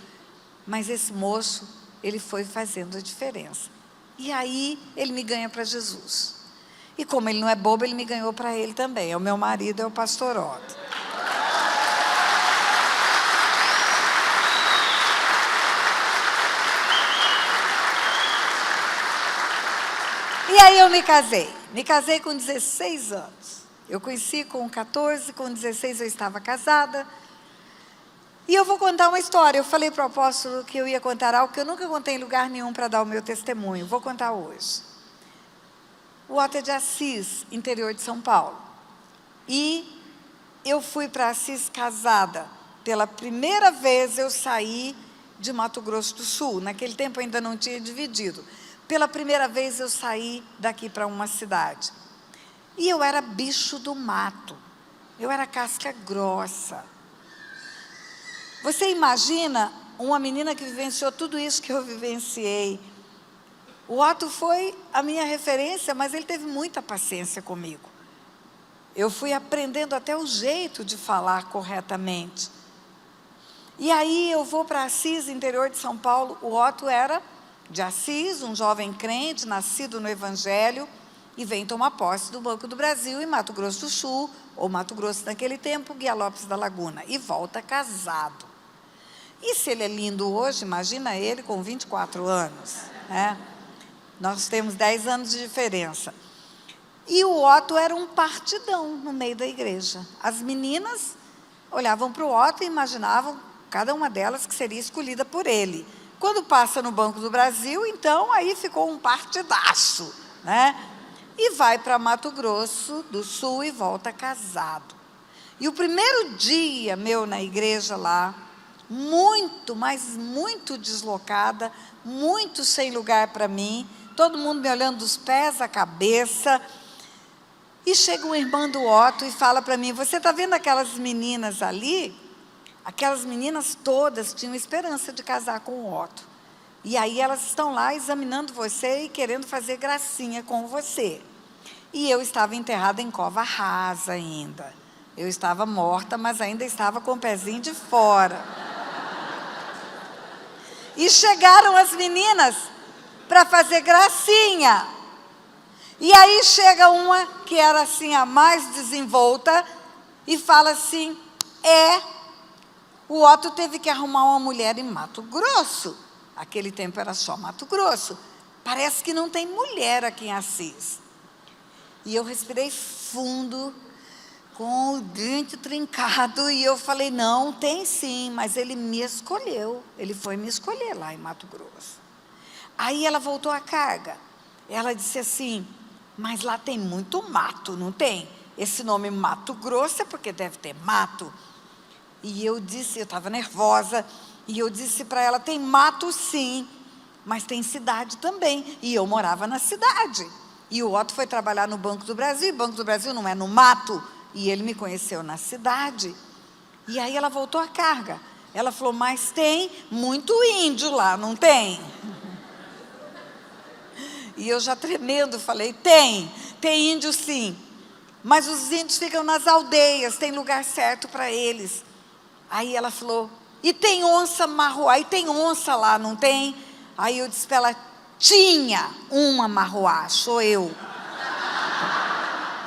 mas esse moço, ele foi fazendo a diferença. E aí ele me ganha para Jesus. E como ele não é bobo, ele me ganhou para ele também. É o meu marido, é o pastor Otto. E aí eu me casei com 16 anos. Eu conheci com 14, com 16 eu estava casada. E eu vou contar uma história. Eu falei para o apóstolo que eu ia contar algo que eu nunca contei em lugar nenhum para dar o meu testemunho. Vou contar hoje. O Otto é de Assis, interior de São Paulo. E eu fui para Assis casada. Pela primeira vez eu saí de Mato Grosso do Sul. Naquele tempo ainda não tinha dividido. Pela primeira vez eu saí daqui para uma cidade. E eu era bicho do mato. Eu era casca grossa. Você imagina uma menina que vivenciou tudo isso que eu vivenciei. O Otto foi a minha referência, mas ele teve muita paciência comigo. Eu fui aprendendo até o jeito de falar corretamente. E aí eu vou para Assis, interior de São Paulo. O Otto era de Assis, um jovem crente, nascido no Evangelho, e vem tomar posse do Banco do Brasil em Mato Grosso do Sul, ou Mato Grosso naquele tempo, Guia Lopes da Laguna, e volta casado. E se ele é lindo hoje, imagina ele com 24 anos, né? Nós temos 10 anos de diferença. E o Otto era um partidão no meio da igreja. As meninas olhavam para o Otto e imaginavam, cada uma delas, que seria escolhida por ele. Quando passa no Banco do Brasil, então, aí ficou um partidaço, né? E vai para Mato Grosso do Sul e volta casado. E o primeiro dia meu na igreja lá, muito, mas muito deslocada, muito sem lugar para mim, todo mundo me olhando dos pés à cabeça. E chega uma irmã do Otto e fala para mim: você está vendo aquelas meninas ali? Aquelas meninas todas tinham esperança de casar com o Otto. E aí elas estão lá examinando você e querendo fazer gracinha com você. E eu estava enterrada em cova rasa ainda. Eu estava morta, mas ainda estava com o pezinho de fora. E chegaram as meninas para fazer gracinha. E aí chega uma que era assim a mais desenvolta e fala assim: o Otto teve que arrumar uma mulher em Mato Grosso. Aquele tempo era só Mato Grosso. Parece que não tem mulher aqui em Assis. E eu respirei fundo, com o dente trincado, e eu falei: não, tem sim, mas ele me escolheu. Ele foi me escolher lá em Mato Grosso. Aí ela voltou à carga. Ela disse assim: mas lá tem muito mato, não tem? Esse nome Mato Grosso é porque deve ter mato. E eu disse, eu estava nervosa, e eu disse para ela: tem mato sim, mas tem cidade também. E eu morava na cidade. E o Otto foi trabalhar no Banco do Brasil, e o Banco do Brasil não é no mato, e ele me conheceu na cidade. E aí ela voltou à carga. Ela falou: mas tem muito índio lá, não tem? E eu já tremendo falei: tem índio sim, mas os índios ficam nas aldeias, tem lugar certo para eles. Aí ela falou: e tem onça marruá, e tem onça lá, não tem? Aí eu disse para ela: tinha uma marruá, sou eu.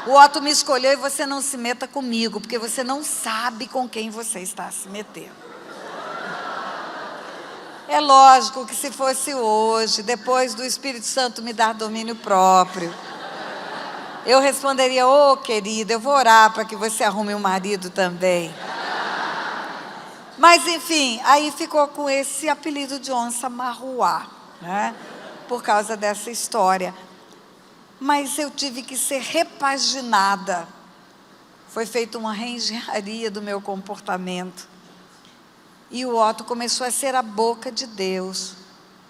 O Otto me escolheu e você não se meta comigo, porque você não sabe com quem você está se metendo. É lógico que se fosse hoje, depois do Espírito Santo me dar domínio próprio, eu responderia: ô querida, eu vou orar para que você arrume um marido também. Mas enfim, aí ficou com esse apelido de onça marruá, né? Por causa dessa história. Mas eu tive que ser repaginada. Foi feita uma reengenharia do meu comportamento. E o Otto começou a ser a boca de Deus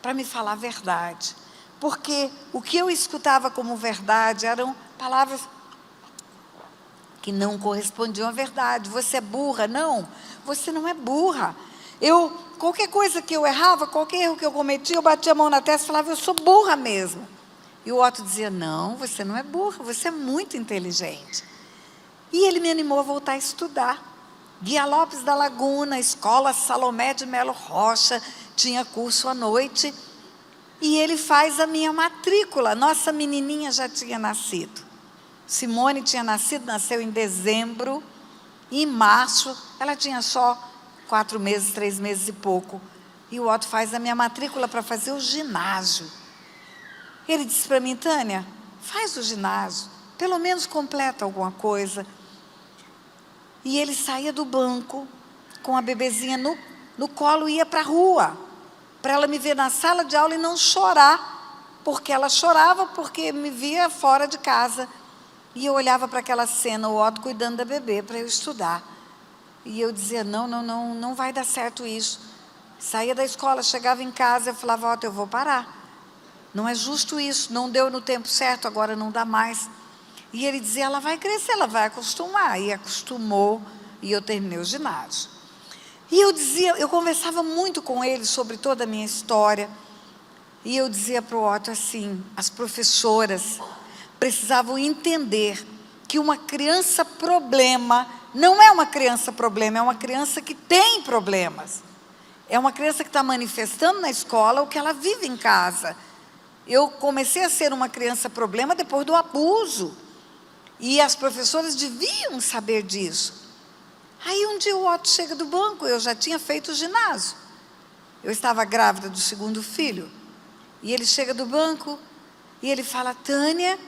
para me falar a verdade. Porque o que eu escutava como verdade eram palavras que não correspondiam à verdade. Você é burra? Não, você não é burra. Qualquer coisa que eu errava, qualquer erro que eu cometia, eu batia a mão na testa e falava: eu sou burra mesmo. E o Otto dizia: não, você não é burra, você é muito inteligente. E ele me animou a voltar a estudar. Guia Lopes da Laguna, Escola Salomé de Melo Rocha, tinha curso à noite. E ele faz a minha matrícula. Nossa menininha já tinha nascido. Simone tinha nascido, nasceu em dezembro. E em março, ela tinha só 4 meses, 3 meses e pouco. E o Otto faz a minha matrícula para fazer o ginásio. Ele disse para mim: Tânia, faz o ginásio. pelo menos completa alguma coisa. E ele saía do banco com a bebezinha no colo e ia para a rua, para ela me ver na sala de aula e não chorar, porque ela chorava porque me via fora de casa. E eu olhava para aquela cena, o Otto cuidando da bebê para eu estudar. E eu dizia, não vai dar certo isso. Saía da escola, chegava em casa, eu falava, Otto, eu vou parar. Não é justo isso, não deu no tempo certo, agora não dá mais. E ele dizia, ela vai crescer, ela vai acostumar. E acostumou, e eu terminei o ginásio. E eu conversava muito com ele sobre toda a minha história. E eu dizia para o Otto assim, as professoras precisavam entender que uma criança problema não é uma criança problema, é uma criança que tem problemas. É uma criança que está manifestando na escola o que ela vive em casa. Eu comecei a ser uma criança problema depois do abuso. E as professoras deviam saber disso. Aí um dia o Otto chega do banco, eu já tinha feito o ginásio. Eu estava grávida do segundo filho. E ele chega do banco e ele fala, Tânia,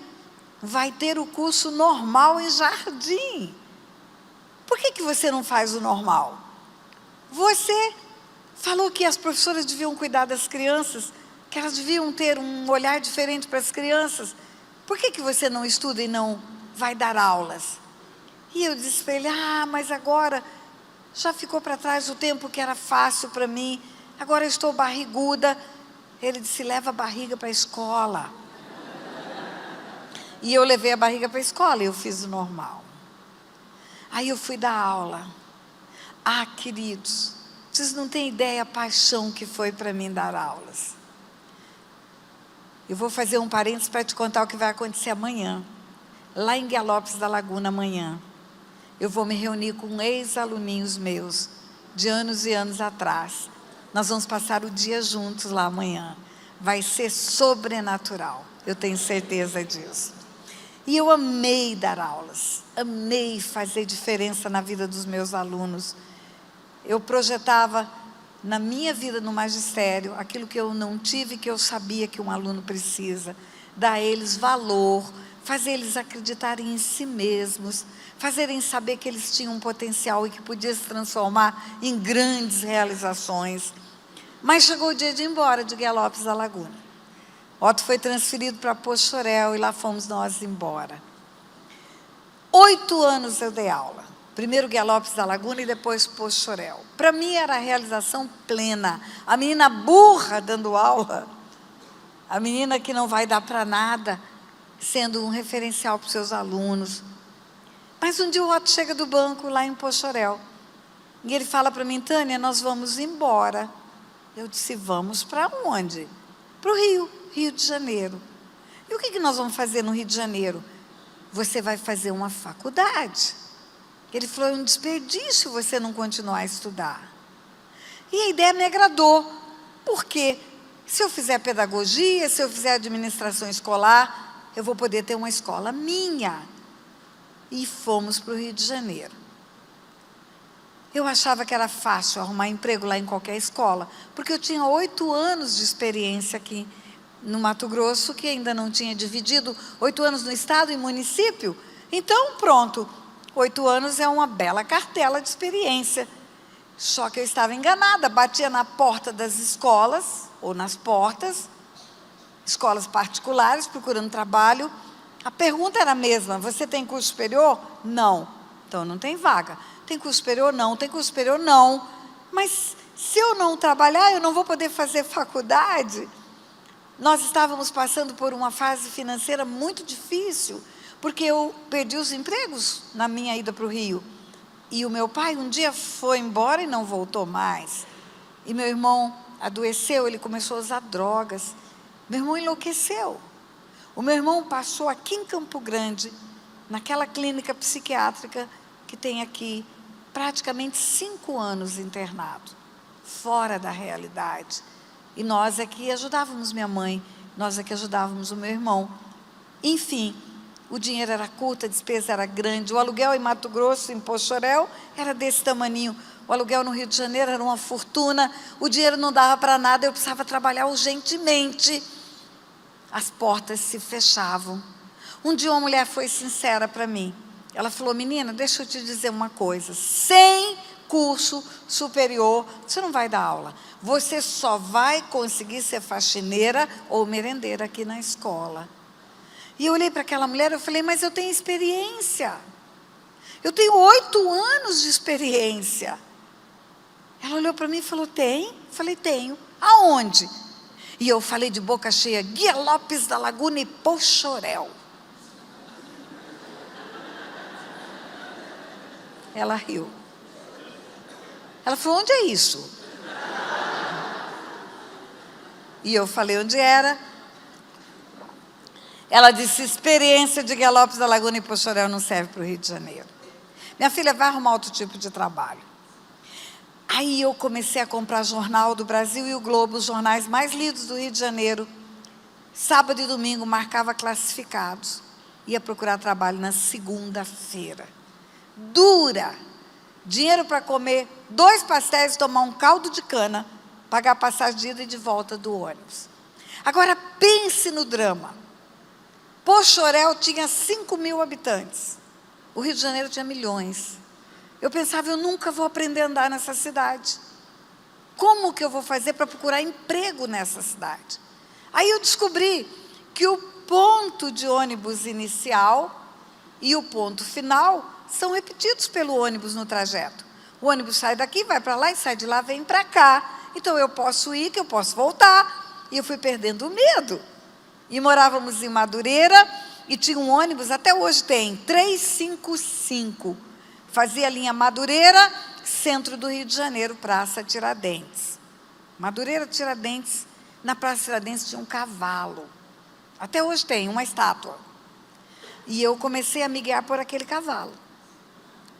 vai ter o curso normal em jardim. Por que você não faz o normal? Você falou que as professoras deviam cuidar das crianças, que elas deviam ter um olhar diferente para as crianças. Por que você não estuda e não vai dar aulas? E eu disse para ele, mas agora já ficou para trás o tempo que era fácil para mim, agora eu estou barriguda. Ele disse, leva a barriga para a escola. E eu levei a barriga para a escola e eu fiz o normal. Aí eu fui dar aula. Queridos, vocês não têm ideia a paixão que foi para mim dar aulas. Eu vou fazer um parênteses para te contar o que vai acontecer amanhã. Lá em Guiar-Lopes da Laguna, amanhã, eu vou me reunir com ex-aluninhos meus, de anos e anos atrás. Nós vamos passar o dia juntos lá amanhã. Vai ser sobrenatural, eu tenho certeza disso. E eu amei dar aulas, amei fazer diferença na vida dos meus alunos. Eu projetava na minha vida no magistério aquilo que eu não tive, que eu sabia que um aluno precisa. Dar a eles valor, fazer eles acreditarem em si mesmos, fazerem saber que eles tinham um potencial e que podia se transformar em grandes realizações. Mas chegou o dia de ir embora de Guiar-Lopes da Laguna. Otto foi transferido para Poxoréu e lá fomos nós embora. 8 anos eu dei aula. Primeiro Guiar-Lopes da Laguna e depois Poxoréu. Para mim era a realização plena. A menina burra dando aula, a menina que não vai dar para nada, sendo um referencial para os seus alunos. Mas um dia o Otto chega do banco lá em Poxoréu. E ele fala para mim, Tânia, nós vamos embora. Eu disse, vamos para onde? Para o Rio de Janeiro. E o que nós vamos fazer no Rio de Janeiro? Você vai fazer uma faculdade. Ele falou, é um desperdício você não continuar a estudar. E a ideia me agradou, porque se eu fizer pedagogia, se eu fizer administração escolar, eu vou poder ter uma escola minha. E fomos para o Rio de Janeiro. Eu achava que era fácil arrumar emprego lá em qualquer escola, porque eu tinha 8 anos de experiência aqui no Mato Grosso, que ainda não tinha dividido 8 anos no estado e município. Então, pronto, 8 anos é uma bela cartela de experiência. Só que eu estava enganada, batia na porta das escolas, ou nas portas, escolas particulares, procurando trabalho. A pergunta era a mesma, você tem curso superior? Não. Então não tem vaga. Tem curso superior? Não. Tem curso superior? Não. Mas se eu não trabalhar, eu não vou poder fazer faculdade. Nós estávamos passando por uma fase financeira muito difícil, porque eu perdi os empregos na minha ida para o Rio. E o meu pai um dia foi embora e não voltou mais. E meu irmão adoeceu, ele começou a usar drogas. Meu irmão enlouqueceu. O meu irmão passou aqui em Campo Grande, naquela clínica psiquiátrica que tem aqui, praticamente 5 anos internado, fora da realidade. E nós aqui ajudávamos minha mãe, nós aqui ajudávamos o meu irmão. Enfim, o dinheiro era curto, a despesa era grande. O aluguel em Mato Grosso, em Poxoréu, era desse tamaninho. O aluguel no Rio de Janeiro era uma fortuna. O dinheiro não dava para nada, eu precisava trabalhar urgentemente. As portas se fechavam. Um dia uma mulher foi sincera para mim. Ela falou: menina, deixa eu te dizer uma coisa. Sem curso superior, você não vai dar aula. Você só vai conseguir ser faxineira ou merendeira aqui na escola. E eu olhei para aquela mulher e falei: mas eu tenho experiência. Eu tenho 8 anos de experiência. Ela olhou para mim e falou: tem? Eu falei: tenho. Aonde? E eu falei de boca cheia: Guia Lopes da Laguna e Pochorel. Ela riu. Ela falou: onde é isso? E eu falei onde era. Ela disse: experiência de Guia Lopes da Laguna e Pochorel não serve para o Rio de Janeiro. Minha filha vai arrumar outro tipo de trabalho. Aí eu comecei a comprar Jornal do Brasil e o Globo, os jornais mais lidos do Rio de Janeiro. Sábado e domingo marcava classificados. Ia procurar trabalho na segunda-feira. Dura. Dinheiro para comer 2 pastéis, tomar um caldo de cana, pagar a passagem de ida e de volta do ônibus. Agora pense no drama. Pochorel tinha 5.000 habitantes. O Rio de Janeiro tinha milhões. Eu pensava: eu nunca vou aprender a andar nessa cidade. Como que eu vou fazer para procurar emprego nessa cidade? Aí eu descobri que o ponto de ônibus inicial e o ponto final são repetidos pelo ônibus no trajeto. O ônibus sai daqui, vai para lá, e sai de lá, vem para cá. Então eu posso ir, que eu posso voltar. E eu fui perdendo o medo. E morávamos em Madureira, e tinha um ônibus, até hoje tem, 355. Fazia a linha Madureira, centro do Rio de Janeiro, Praça Tiradentes. Madureira, Tiradentes. Na Praça Tiradentes tinha um cavalo. Até hoje tem, uma estátua. E eu comecei a me guiar por aquele cavalo.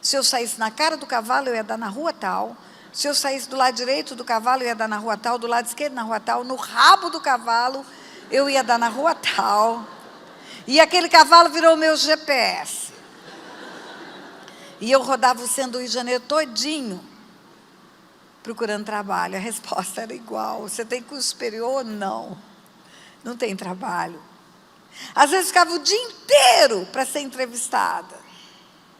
Se eu saísse na cara do cavalo, eu ia dar na rua tal. Se eu saísse do lado direito do cavalo, eu ia dar na rua tal. Do lado esquerdo, na rua tal. No rabo do cavalo, eu ia dar na rua tal. E aquele cavalo virou o meu GPS. E eu rodava o centro do Rio de Janeiro todinho, procurando trabalho. A resposta era igual: você tem curso superior? Não. Não tem trabalho. Às vezes ficava o dia inteiro para ser entrevistada,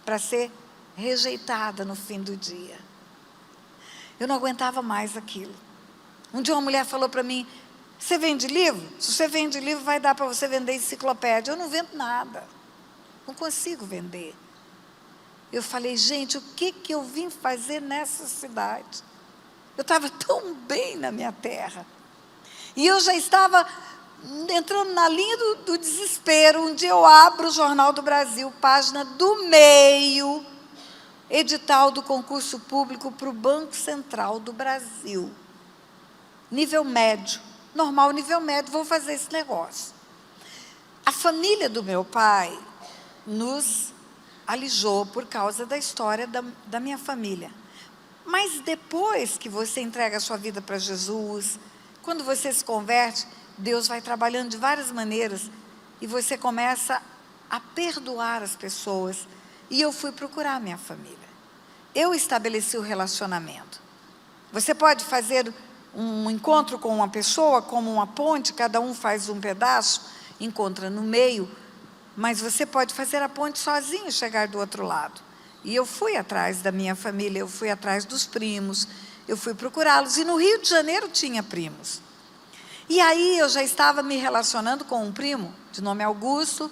para ser rejeitada no fim do dia. Eu não aguentava mais aquilo. Um dia uma mulher falou para mim: você vende livro? Se você vende livro, vai dar para você vender enciclopédia. Eu não vendo nada. Não consigo vender. Eu falei: gente, o que eu vim fazer nessa cidade? Eu estava tão bem na minha terra. E eu já estava entrando na linha do desespero. Um dia eu abro o Jornal do Brasil, página do meio, edital do concurso público para o Banco Central do Brasil. Nível médio. Normal, nível médio, vou fazer esse negócio. A família do meu pai nos alijou por causa da história da minha família. Mas depois que você entrega a sua vida para Jesus, quando você se converte, Deus vai trabalhando de várias maneiras e você começa a perdoar as pessoas. E eu fui procurar a minha família. Eu estabeleci o relacionamento. Você pode fazer um encontro com uma pessoa como uma ponte, cada um faz um pedaço, encontra no meio, mas você pode fazer a ponte sozinho e chegar do outro lado. E eu fui atrás da minha família, eu fui atrás dos primos, eu fui procurá-los. E no Rio de Janeiro tinha primos. E aí eu já estava me relacionando com um primo, de nome Augusto,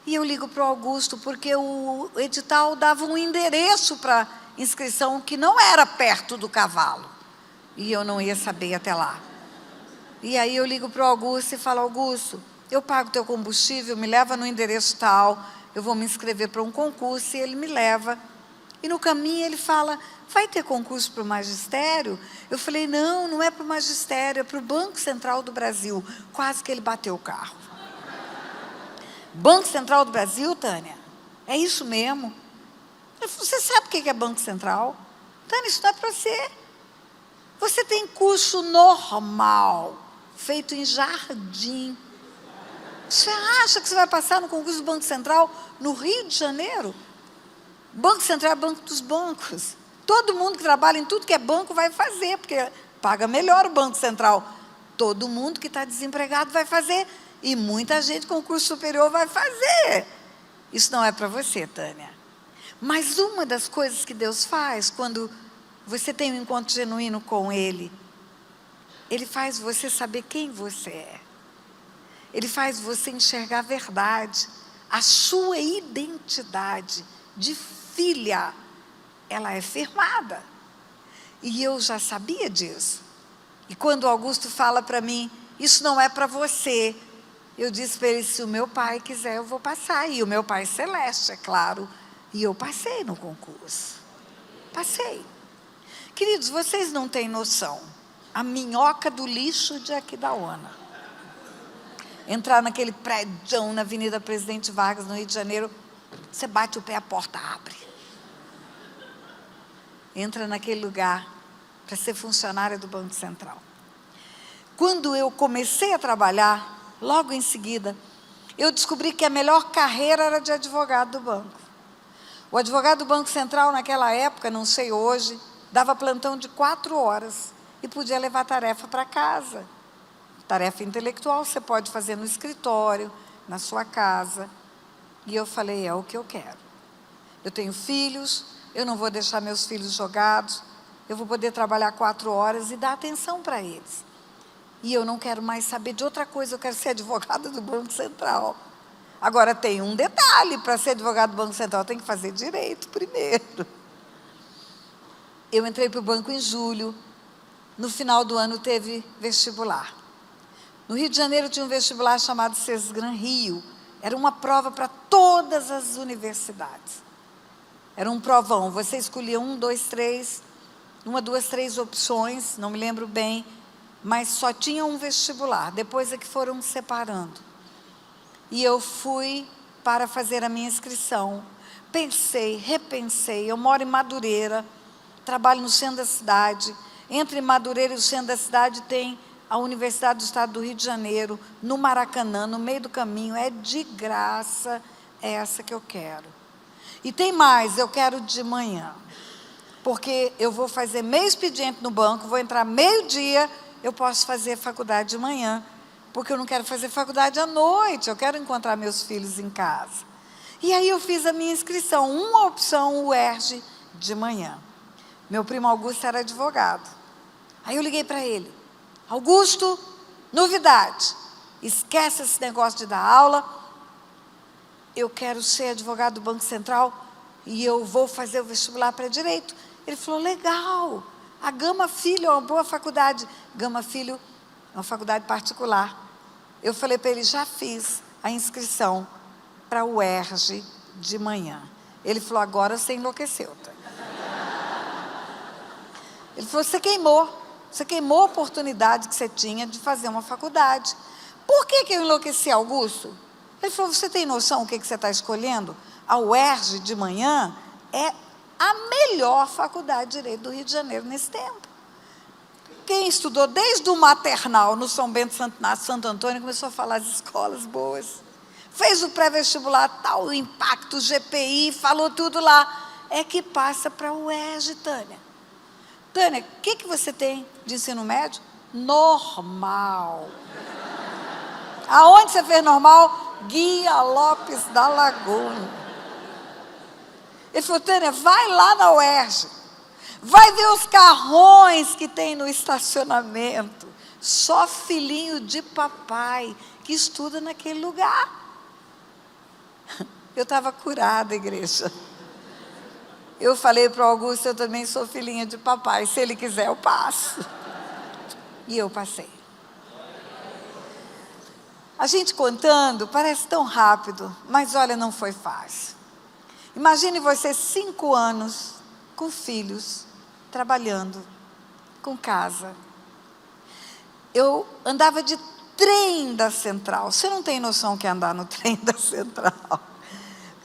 e eu ligo para o Augusto, porque o edital dava um endereço para inscrição que não era perto do cavalo. E eu não ia saber até lá. E aí eu ligo para o Augusto e falo: Augusto, eu pago teu combustível, me leva no endereço tal, eu vou me inscrever para um concurso. E ele me leva. E no caminho ele fala: vai ter concurso para o magistério? Eu falei: não, não é para o magistério, é para o Banco Central do Brasil. Quase que ele bateu o carro. Banco Central do Brasil, Tânia? É isso mesmo? Eu falei: você sabe o que é Banco Central? Tânia, isso não é para você. Você tem curso normal, feito em Jardim. Você acha que você vai passar no concurso do Banco Central no Rio de Janeiro? Banco Central é banco dos bancos. Todo mundo que trabalha em tudo que é banco vai fazer, porque paga melhor o Banco Central. Todo mundo que está desempregado vai fazer. E muita gente com curso superior vai fazer. Isso não é para você, Tânia. Mas uma das coisas que Deus faz quando você tem um encontro genuíno com Ele, Ele faz você saber quem você é. Ele faz você enxergar a verdade. A sua identidade de filha, ela é firmada. E eu já sabia disso. E quando o Augusto fala para mim, isso não é para você, eu disse para ele, se o meu pai quiser, eu vou passar. E o meu pai celeste, é claro. E eu passei no concurso. Passei. Queridos, vocês não têm noção. A minhoca do lixo de Aquidauana. Entrar naquele prédio na Avenida Presidente Vargas, no Rio de Janeiro, você bate o pé, a porta abre. Entra naquele lugar para ser funcionária do Banco Central. Quando eu comecei a trabalhar, logo em seguida, eu descobri que a melhor carreira era de advogado do banco. O advogado do Banco Central, naquela época, não sei hoje, dava plantão de 4 horas e podia levar tarefa para casa. Tarefa intelectual você pode fazer no escritório, na sua casa. E eu falei, é o que eu quero. Eu tenho filhos, eu não vou deixar meus filhos jogados, eu vou poder trabalhar 4 horas e dar atenção para eles. E eu não quero mais saber de outra coisa, eu quero ser advogada do Banco Central. Agora tem um detalhe, para ser advogado do Banco Central tem que fazer direito primeiro. Eu entrei para o banco em julho, no final do ano teve vestibular. No Rio de Janeiro tinha um vestibular chamado Sesgran Rio, era uma prova para todas as universidades. Era um provão, você escolhia 1, 2, 3, 1, 2, 3 opções, não me lembro bem, mas só tinha um vestibular, depois é que foram separando. E eu fui para fazer a minha inscrição. Pensei, repensei, eu moro em Madureira, trabalho no centro da cidade. Entre Madureira e o centro da cidade tem a Universidade do Estado do Rio de Janeiro, no Maracanã, no meio do caminho, é de graça, é essa que eu quero. E tem mais, eu quero de manhã, porque eu vou fazer meio expediente no banco, vou entrar meio-dia, eu posso fazer faculdade de manhã, porque eu não quero fazer faculdade à noite, eu quero encontrar meus filhos em casa. E aí eu fiz a minha inscrição, uma opção, o UERJ, de manhã. Meu primo Augusto era advogado. Aí eu liguei para ele, Augusto, novidade, esquece esse negócio de dar aula, eu quero ser advogado do Banco Central e eu vou fazer o vestibular para direito. Ele falou, legal, a Gama Filho é uma boa faculdade. Gama Filho é uma faculdade particular. Eu falei para ele, já fiz a inscrição para o UERJ de manhã. Ele falou, agora você enlouqueceu. Ele falou, você queimou a oportunidade que você tinha de fazer uma faculdade. Por que eu enlouqueci, Augusto? Ele falou, você tem noção o que você está escolhendo? A UERJ de manhã é a melhor faculdade de Direito do Rio de Janeiro nesse tempo. Quem estudou desde o maternal no São Bento Santo Antônio começou a falar de escolas boas. Fez o pré-vestibular, tal, o impacto, GPI, falou tudo lá. É que passa para o UERJ, Tânia. Tânia, o que você tem de ensino médio? Normal. Aonde você fez normal? Guia Lopes da Laguna. Ele falou, Tânia, vai lá na UERJ. Vai ver os carrões que tem no estacionamento. Só filhinho de papai que estuda naquele lugar. Eu estava curada, igreja. Eu falei para o Augusto, eu também sou filhinha de papai. Se ele quiser, eu passo. E eu passei. A gente contando, parece tão rápido, mas olha, não foi fácil. Imagine você 5 anos com filhos, trabalhando, com casa. Eu andava de trem da Central. Você não tem noção o que é andar no trem da Central.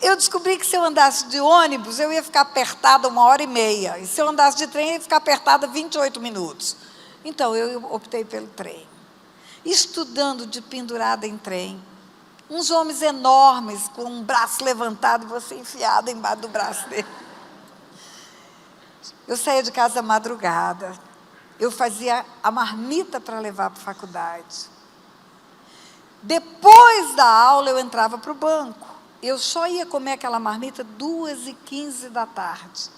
Eu descobri que se eu andasse de ônibus, eu ia ficar apertada 1h30. E se eu andasse de trem, eu ia ficar apertada 28 minutos. Então, eu optei pelo trem. Estudando de pendurada em trem. Uns homens enormes, com um braço levantado e você enfiada embaixo do braço dele. Eu saía de casa à madrugada. Eu fazia a marmita para levar para a faculdade. Depois da aula, eu entrava para o banco. Eu só ia comer aquela marmita 2h15 da tarde.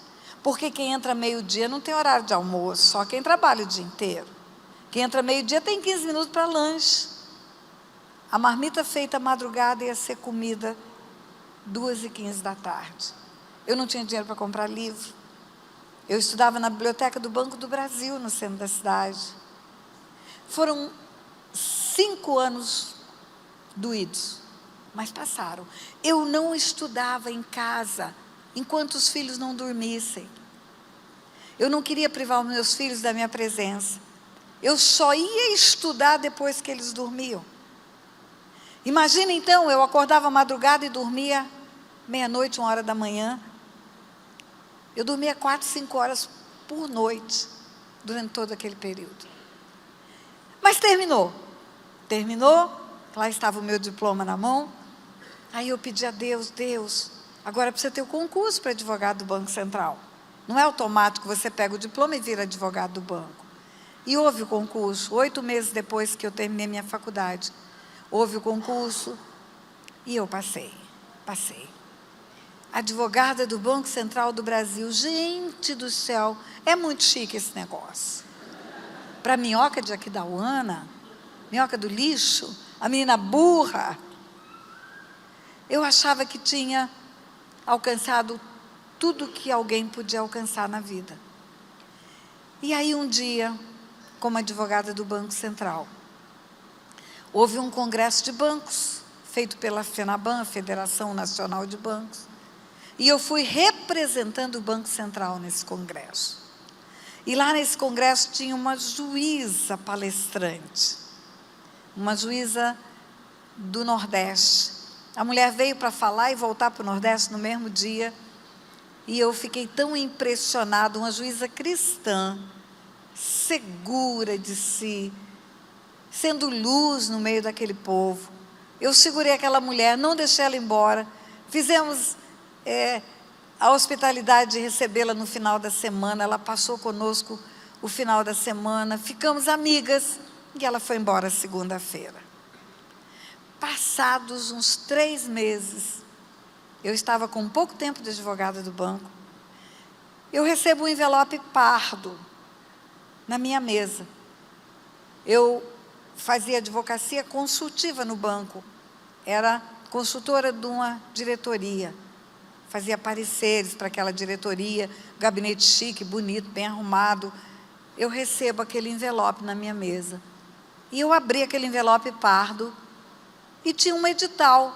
Porque quem entra meio-dia não tem horário de almoço, só quem trabalha o dia inteiro. Quem entra meio-dia tem 15 minutos para lanche. A marmita feita à madrugada ia ser comida 2h15 da tarde. Eu não tinha dinheiro para comprar livro. Eu estudava na biblioteca do Banco do Brasil, no centro da cidade. Foram 5 anos doídos, mas passaram. Eu não estudava em casa enquanto os filhos não dormissem. Eu não queria privar os meus filhos da minha presença. Eu só ia estudar depois que eles dormiam. Imagina então, eu acordava à madrugada e dormia meia-noite, 1h da manhã. Eu dormia 4, 5 horas por noite, durante todo aquele período. Mas terminou. Lá estava o meu diploma na mão. Aí eu pedi a Deus, Deus, agora precisa ter o concurso para advogado do Banco Central. Não é automático, você pega o diploma e vira advogado do banco. E houve o concurso, 8 meses depois que eu terminei minha faculdade. Houve o concurso e eu passei. Advogada do Banco Central do Brasil. Gente do céu, é muito chique esse negócio. Para minhoca de Aquidauana, minhoca do lixo, a menina burra, eu achava que tinha alcançado tudo que alguém podia alcançar na vida. E aí um dia, como advogada do Banco Central, houve um congresso de bancos, feito pela FENABAN, a Federação Nacional de Bancos, e eu fui representando o Banco Central nesse congresso. E lá nesse congresso tinha uma juíza palestrante, uma juíza do Nordeste. A mulher veio para falar e voltar para o Nordeste no mesmo dia, e eu fiquei tão impressionada, uma juíza cristã, segura de si, sendo luz no meio daquele povo. Eu segurei aquela mulher, não deixei ela embora, fizemos a hospitalidade de recebê-la no final da semana, ela passou conosco o final da semana, ficamos amigas, e ela foi embora segunda-feira. Passados uns 3 meses, eu estava com pouco tempo de advogada do banco, eu recebo um envelope pardo na minha mesa. Eu fazia advocacia consultiva no banco, era consultora de uma diretoria, fazia pareceres para aquela diretoria, gabinete chique, bonito, bem arrumado. Eu recebo aquele envelope na minha mesa. E eu abri aquele envelope pardo e tinha um edital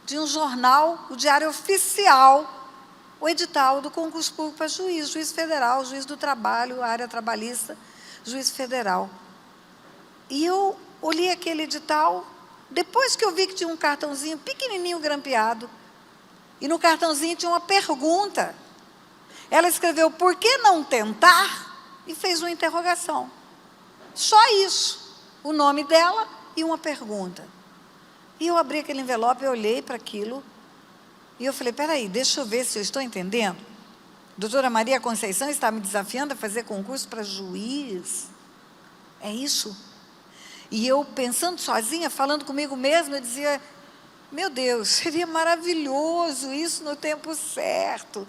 de um jornal, o Diário Oficial, o edital do concurso público para juiz federal, juiz do trabalho, área trabalhista, juiz federal. E eu olhei aquele edital, depois que eu vi que tinha um cartãozinho pequenininho grampeado, e no cartãozinho tinha uma pergunta. Ela escreveu, por que não tentar? E fez uma interrogação. Só isso. O nome dela e uma pergunta. E eu abri aquele envelope, eu olhei para aquilo, e eu falei, peraí, deixa eu ver se eu estou entendendo. Doutora Maria Conceição está me desafiando a fazer concurso para juiz. É isso? E eu, pensando sozinha, falando comigo mesma, eu dizia, meu Deus, seria maravilhoso isso no tempo certo.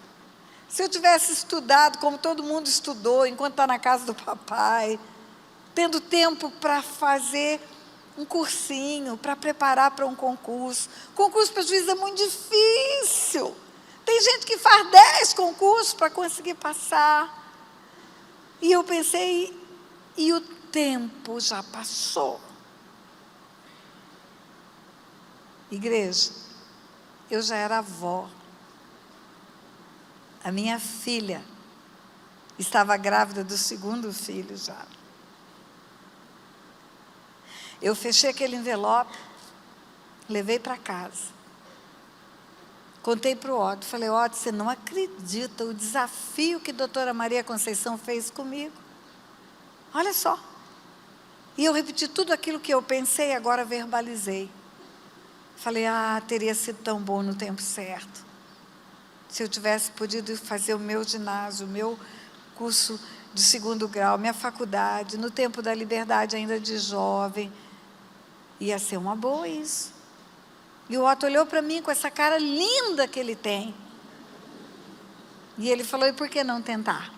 Se eu tivesse estudado como todo mundo estudou, enquanto está na casa do papai, tendo tempo para fazer um cursinho, para preparar para um concurso. Concurso para juiz é muito difícil. Tem gente que faz 10 concursos para conseguir passar. E eu pensei, e o tempo já passou. Igreja, eu já era avó. A minha filha estava grávida do 2º filho já. Eu fechei aquele envelope, levei para casa. Contei para o Otto, falei, Otto, você não acredita o desafio que a doutora Maria Conceição fez comigo. Olha só. E eu repeti tudo aquilo que eu pensei, agora verbalizei. Falei, teria sido tão bom no tempo certo. Se eu tivesse podido fazer o meu ginásio, o meu curso de 2º grau, minha faculdade, no tempo da liberdade ainda de jovem. Ia ser uma boa isso. E o Otto olhou para mim com essa cara linda que ele tem. E ele falou, e por que não tentar?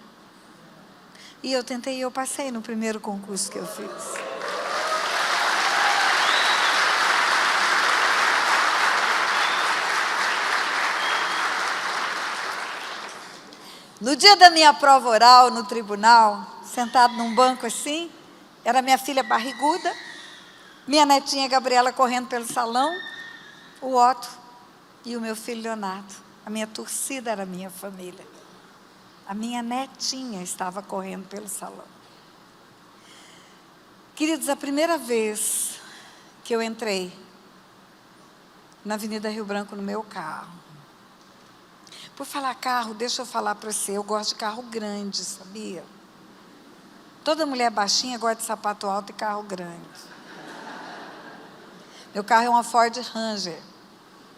E eu tentei e eu passei no primeiro concurso que eu fiz. No dia da minha prova oral, no tribunal, sentado num banco assim, era minha filha barriguda, minha netinha Gabriela correndo pelo salão, o Otto e o meu filho Leonardo. A minha torcida era a minha família. A minha netinha estava correndo pelo salão. Queridos, a primeira vez que eu entrei na Avenida Rio Branco no meu carro, por falar carro, deixa eu falar para você, eu gosto de carro grande, sabia? Toda mulher baixinha gosta de sapato alto e carro grande. Meu carro é uma Ford Ranger,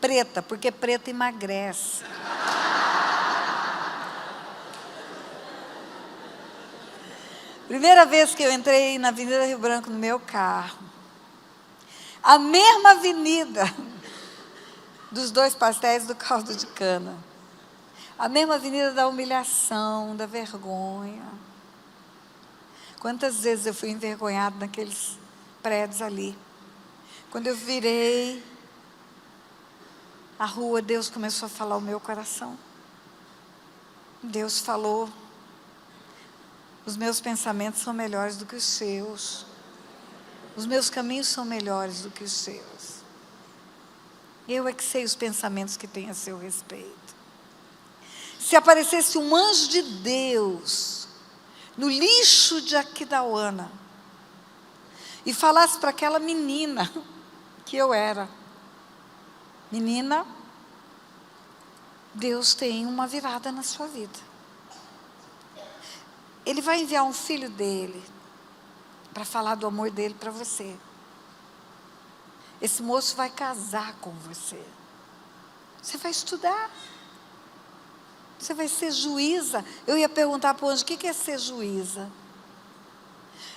preta, porque preta emagrece. Primeira vez que eu entrei na Avenida Rio Branco no meu carro, a mesma avenida dos 2 pastéis do caldo de cana, a mesma avenida da humilhação, da vergonha. Quantas vezes eu fui envergonhada naqueles prédios ali. Quando eu virei a rua, Deus começou a falar ao meu coração. Deus falou, os meus pensamentos são melhores do que os seus. Os meus caminhos são melhores do que os seus. Eu é que sei os pensamentos que tenho a seu respeito. Se aparecesse um anjo de Deus no lixo de Aquidauana e falasse para aquela menina que eu era, menina, Deus tem uma virada na sua vida. Ele vai enviar um filho dele para falar do amor dele para você. Esse moço vai casar com você. Você vai estudar. Você vai ser juíza. Eu ia perguntar para o anjo, o que é ser juíza?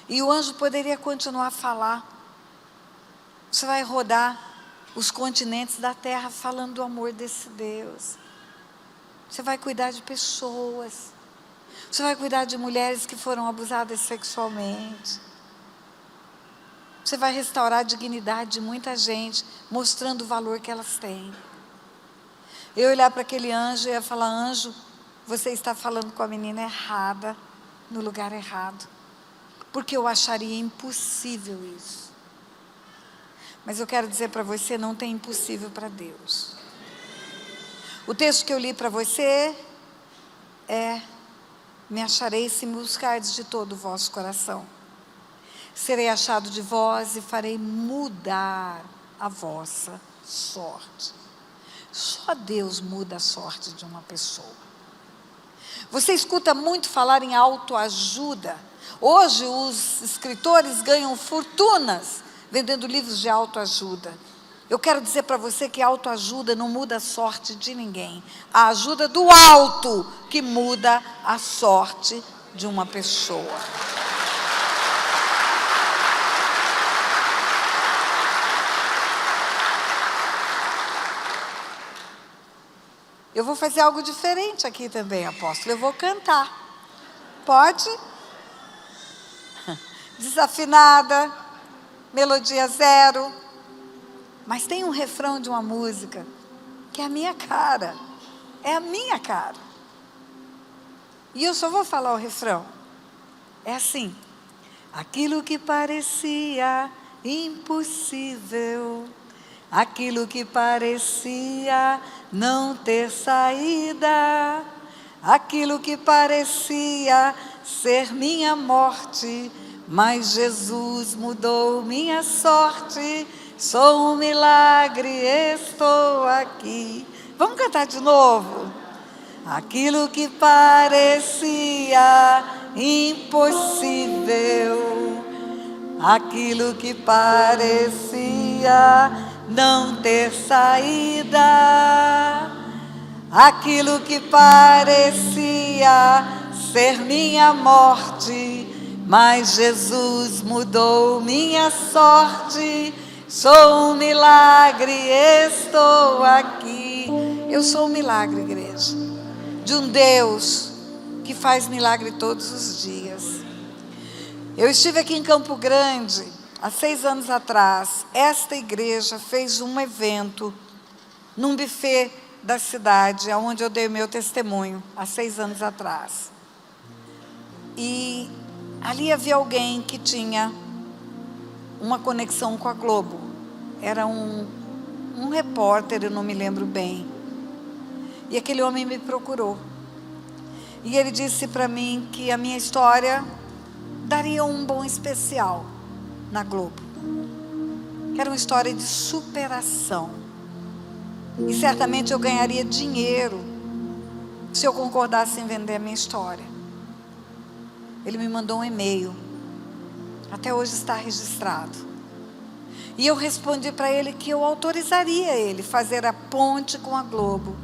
E o anjo poderia continuar a falar. Você vai rodar os continentes da terra falando do amor desse Deus. Você vai cuidar de pessoas. Você vai cuidar de mulheres que foram abusadas sexualmente. Você vai restaurar a dignidade de muita gente, mostrando o valor que elas têm. Eu olhar para aquele anjo e ia falar, anjo, você está falando com a menina errada, no lugar errado. Porque eu acharia impossível isso. Mas eu quero dizer para você, não tem impossível para Deus. O texto que eu li para você é, me acharei se me buscardes de todo o vosso coração. Serei achado de vós e farei mudar a vossa sorte. Só Deus muda a sorte de uma pessoa. Você escuta muito falar em autoajuda. Hoje os escritores ganham fortunas vendendo livros de autoajuda. Eu quero dizer para você que autoajuda não muda a sorte de ninguém. A ajuda do alto que muda a sorte de uma pessoa. Eu vou fazer algo diferente aqui também, apóstolo. Eu vou cantar. Pode? Desafinada, melodia zero. Mas tem um refrão de uma música que é a minha cara. É a minha cara. E eu só vou falar o refrão. É assim. Aquilo que parecia impossível, aquilo que parecia não ter saída, aquilo que parecia ser minha morte, mas Jesus mudou minha sorte. Sou um milagre, estou aqui. Vamos cantar de novo? Aquilo que parecia impossível, aquilo que parecia não ter saída, aquilo que parecia ser minha morte, mas Jesus mudou minha sorte. Sou um milagre, estou aqui. Eu sou um milagre, igreja, de um Deus que faz milagre todos os dias. Eu estive aqui em Campo Grande há 6 anos atrás. Esta igreja fez um evento num buffet da cidade, onde eu dei o meu testemunho há 6 anos atrás. E ali havia alguém que tinha uma conexão com a Globo. Era um repórter, eu não me lembro bem. E aquele homem me procurou. E ele disse para mim que a minha história daria um bom especial na Globo. Que era uma história de superação. E certamente eu ganharia dinheiro se eu concordasse em vender a minha história. Ele me mandou um e-mail. Até hoje está registrado. E eu respondi para ele que eu autorizaria ele fazer a ponte com a Globo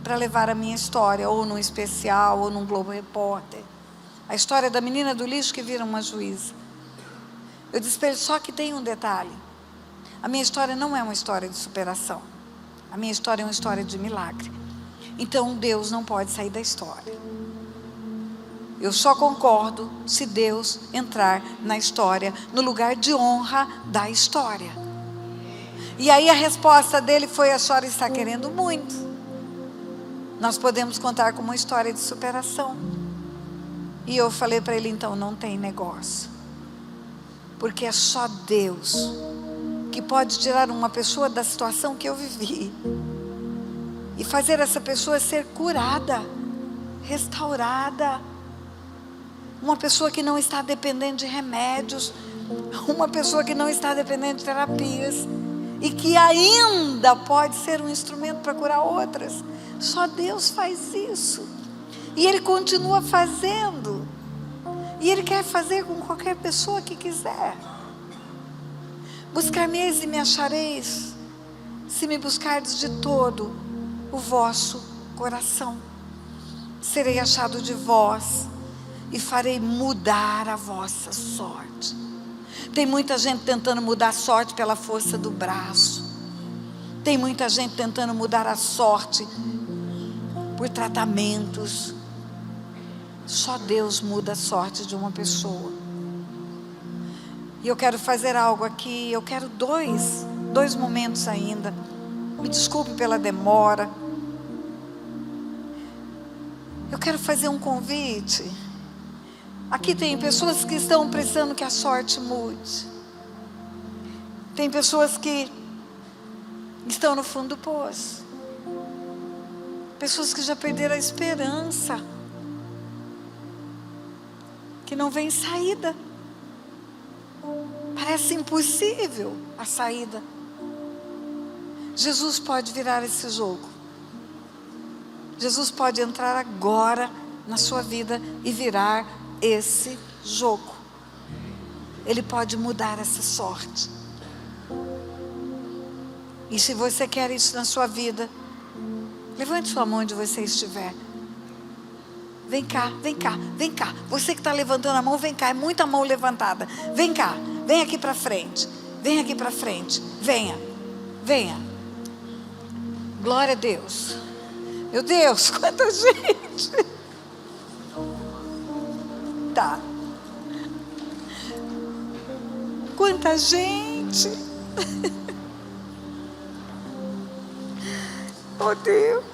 para levar a minha história, ou num especial, ou num Globo Repórter. A história da menina do lixo que vira uma juíza. Eu disse para ele, só que tem um detalhe. A minha história não é uma história de superação. A minha história é uma história de milagre. Então Deus não pode sair da história. Eu só concordo se Deus entrar na história, no lugar de honra da história. E aí a resposta dele foi: a senhora está querendo muito. Nós podemos contar com uma história de superação. E eu falei para ele, então não tem negócio. Porque é só Deus que pode tirar uma pessoa da situação que eu vivi e fazer essa pessoa ser curada, restaurada. Uma pessoa que não está dependendo de remédios, uma pessoa que não está dependendo de terapias e que ainda pode ser um instrumento para curar outras. Só Deus faz isso. E Ele continua fazendo. E Ele quer fazer com qualquer pessoa que quiser. Buscar-me-eis e me achareis, se me buscardes de todo o vosso coração. Serei achado de vós e farei mudar a vossa sorte. Tem muita gente tentando mudar a sorte pela força do braço. Tem muita gente tentando mudar a sorte por tratamentos. Só Deus muda a sorte de uma pessoa. E eu quero fazer algo aqui. Eu quero dois momentos ainda. Me desculpe pela demora. Eu quero fazer um convite. Aqui tem pessoas que estão precisando que a sorte mude. Tem pessoas que estão no fundo do poço. Pessoas que já perderam a esperança. Que não vem saída. Parece impossível a saída. Jesus pode virar esse jogo. Jesus pode entrar agora na sua vida e virar esse jogo. Ele pode mudar essa sorte. E se você quer isso na sua vida, levante sua mão onde você estiver. Vem cá, vem cá, vem cá. Você que está levantando a mão, vem cá. É muita mão levantada. Vem cá, vem aqui para frente. Vem aqui para frente. Venha, venha. Glória a Deus. Meu Deus, quanta gente. Tá. Quanta gente. Oh Deus.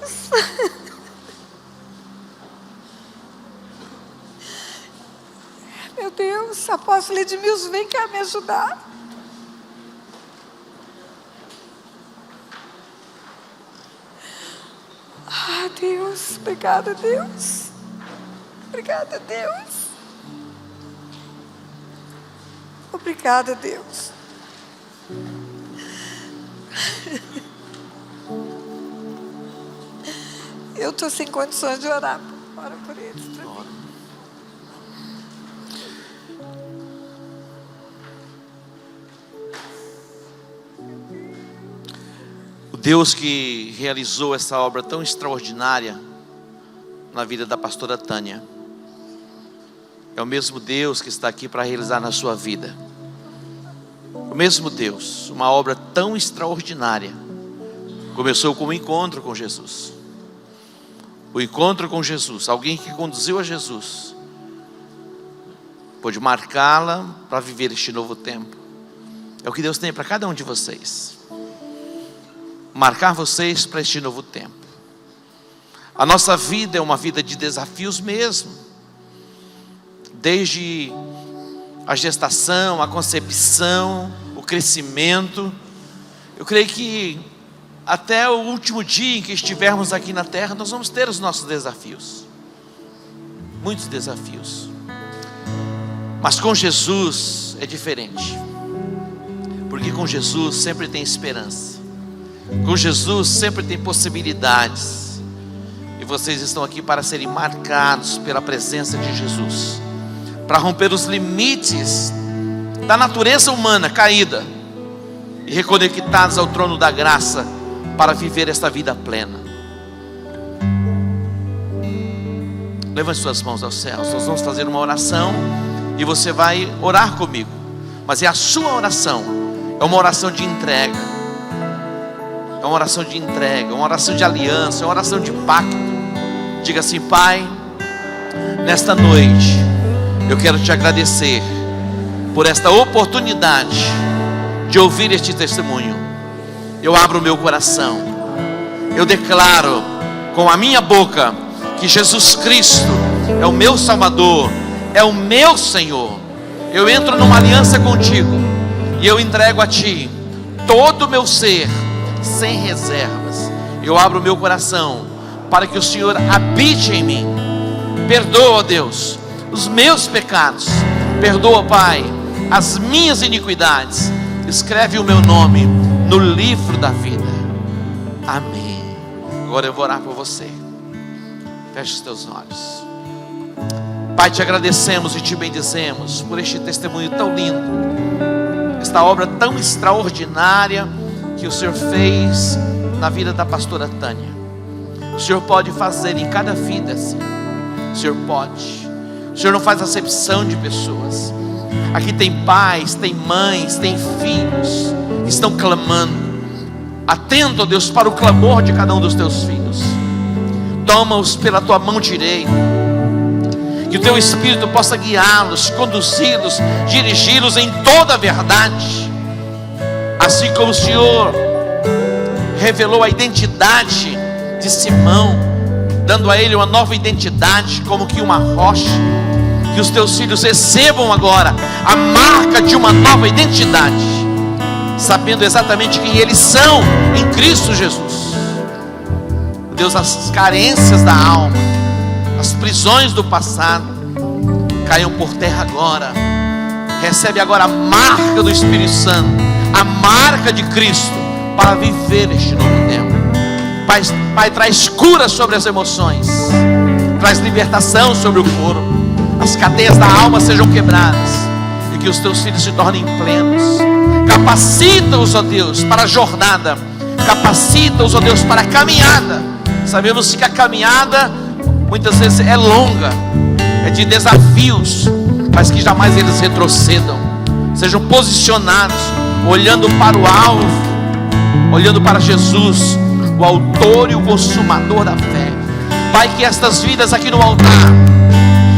Meu Deus, apóstolo Edmilson, vem cá me ajudar. Ah, Deus, obrigada, Deus. Obrigada, Deus. Obrigada, Deus. Eu estou sem condições de orar. Ora por eles. O Deus que realizou essa obra tão extraordinária na vida da pastora Tânia é o mesmo Deus que está aqui para realizar na sua vida. O mesmo Deus, uma obra tão extraordinária, começou com o encontro com Jesus. O encontro com Jesus, alguém que conduziu a Jesus, pôde marcá-la para viver este novo tempo. É o que Deus tem para cada um de vocês. Marcar vocês para este novo tempo. A nossa vida é uma vida de desafios mesmo. Desde a gestação, a concepção, o crescimento. Eu creio que até o último dia em que estivermos aqui na terra, nós vamos ter os nossos desafios. Muitos desafios. Mas com Jesus é diferente. Porque com Jesus sempre tem esperança. Com Jesus sempre tem possibilidades. E vocês estão aqui para serem marcados pela presença de Jesus, para romper os limites da natureza humana caída e reconectados ao trono da graça, para viver esta vida plena. Levante suas mãos aos céus. Nós vamos fazer uma oração e você vai orar comigo. Mas é a sua oração. É uma oração de entrega. É uma oração de entrega, uma oração de aliança, uma oração de pacto. Diga assim: Pai, nesta noite eu quero te agradecer por esta oportunidade de ouvir este testemunho. Eu abro o meu coração. Eu declaro com a minha boca que Jesus Cristo é o meu Salvador, é o meu Senhor. Eu entro numa aliança contigo e eu entrego a Ti todo o meu ser, sem reservas. Eu abro o meu coração para que o Senhor habite em mim. Perdoa, Deus, os meus pecados. Perdoa, Pai, as minhas iniquidades. Escreve o meu nome no livro da vida. Amém. Agora eu vou orar por você. Feche os teus olhos. Pai, te agradecemos e te bendizemos por este testemunho tão lindo, esta obra tão extraordinária que o Senhor fez na vida da pastora Tânia. O Senhor pode fazer em cada vida assim. O Senhor pode. O Senhor não faz acepção de pessoas. Aqui tem pais, tem mães, tem filhos que estão clamando. Atento, ó Deus, para o clamor de cada um dos teus filhos. Toma-os pela tua mão direita. Que o teu Espírito possa guiá-los, conduzi-los, dirigi-los em toda a verdade. Assim como o Senhor revelou a identidade de Simão, dando a ele uma nova identidade, como que uma rocha. Que os teus filhos recebam agora a marca de uma nova identidade, sabendo exatamente quem eles são em Cristo Jesus. Deus, as carências da alma, as prisões do passado caiam por terra agora. Recebe agora a marca do Espírito Santo, a marca de Cristo, para viver este novo tempo. Pai, traz cura sobre as emoções, traz libertação sobre o corpo. As cadeias da alma sejam quebradas e que os teus filhos se tornem plenos. Capacita-os, ó Deus, para a jornada. Capacita-os, ó Deus, para a caminhada. Sabemos que a caminhada muitas vezes é longa, é de desafios, mas que jamais eles retrocedam. Sejam posicionados, olhando para o alvo, olhando para Jesus, o autor e o consumador da fé. Pai, que estas vidas aqui no altar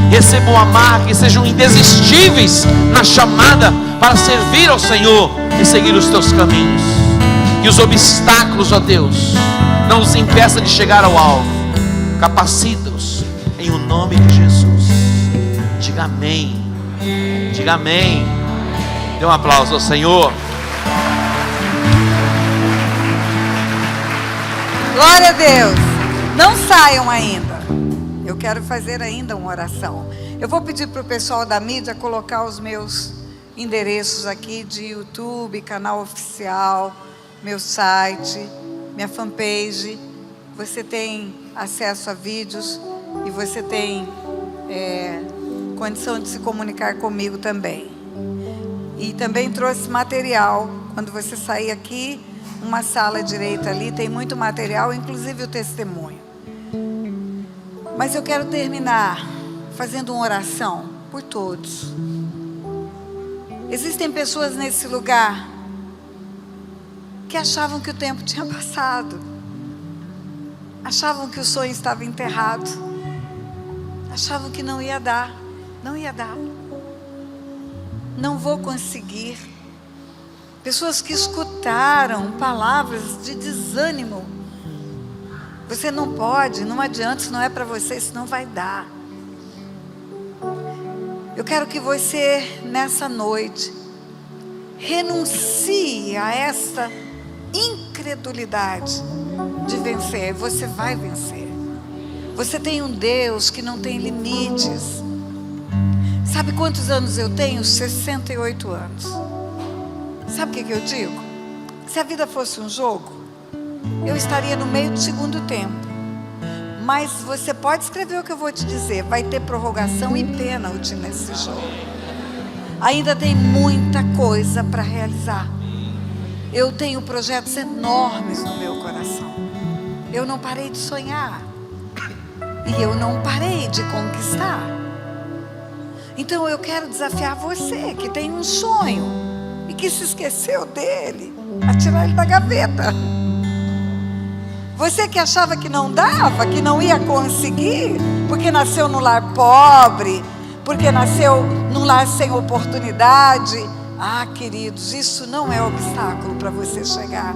recebam a marca e sejam indesistíveis na chamada para servir ao Senhor e seguir os teus caminhos. Que os obstáculos, ó Deus, não os impeçam de chegar ao alvo. Capacita-os em o nome de Jesus. Diga amém. Diga amém. Dê um aplauso ao Senhor. Glória a Deus. Não saiam ainda. Eu quero fazer ainda uma oração. Eu vou pedir para o pessoal da mídia colocar os meus endereços aqui de YouTube, canal oficial, meu site, minha fanpage. Você tem acesso a vídeos e você tem condição de se comunicar comigo também. E também trouxe material. Quando você sair aqui, uma sala direita ali, tem muito material, inclusive o testemunho. Mas eu quero terminar fazendo uma oração por todos. Existem pessoas nesse lugar que achavam que o tempo tinha passado, achavam que o sonho estava enterrado, achavam que não ia dar, não vou conseguir. Pessoas que escutaram palavras de desânimo. Você não pode, não adianta, isso não é para você, isso não vai dar. Eu quero que você, nessa noite, renuncie a essa incredulidade de vencer. Você vai vencer. Você tem um Deus que não tem limites. Sabe quantos anos eu tenho? 68 anos. Sabe o que eu digo? Se a vida fosse um jogo, eu estaria no meio do segundo tempo. Mas você pode escrever o que eu vou te dizer. Vai ter prorrogação e pênalti nesse jogo. Ainda tem muita coisa para realizar. Eu tenho projetos enormes no meu coração. Eu não parei de sonhar. E eu não parei de conquistar. Então eu quero desafiar você que tem um sonho e que se esqueceu dele, a tirar ele da gaveta. Você que achava que não dava, que não ia conseguir, porque nasceu num lar pobre, porque nasceu num lar sem oportunidade. Ah, queridos, isso não é obstáculo para você chegar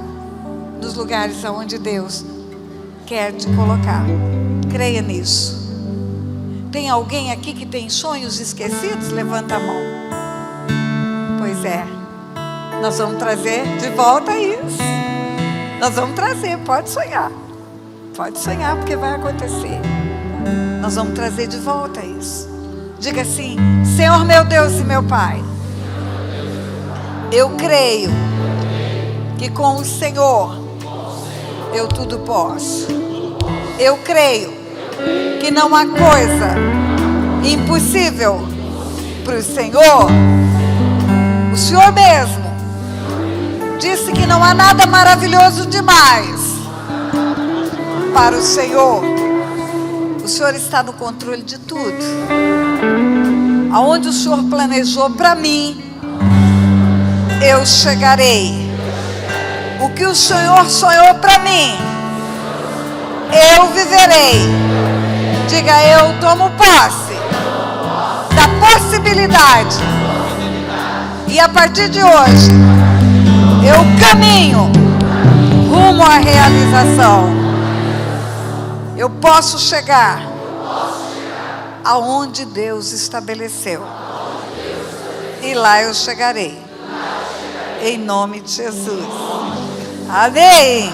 nos lugares aonde Deus quer te colocar. Creia nisso. Tem alguém aqui que tem sonhos esquecidos? Levanta a mão. Pois é, nós vamos trazer de volta isso. Nós vamos trazer, pode sonhar, porque vai acontecer. Nós vamos trazer de volta isso. Diga assim: Senhor meu Deus e meu Pai, eu creio que com o Senhor eu tudo posso. Eu creio que não há coisa impossível para o Senhor. O Senhor mesmo disse que não há nada maravilhoso demais para o Senhor. O Senhor está no controle de tudo. Aonde o Senhor planejou para mim, eu chegarei. O que o Senhor sonhou para mim, eu viverei. Diga: eu tomo posse da possibilidade. E a partir de hoje, eu caminho rumo à realização. Eu posso chegar aonde Deus estabeleceu. E lá eu chegarei. Em nome de Jesus. Amém.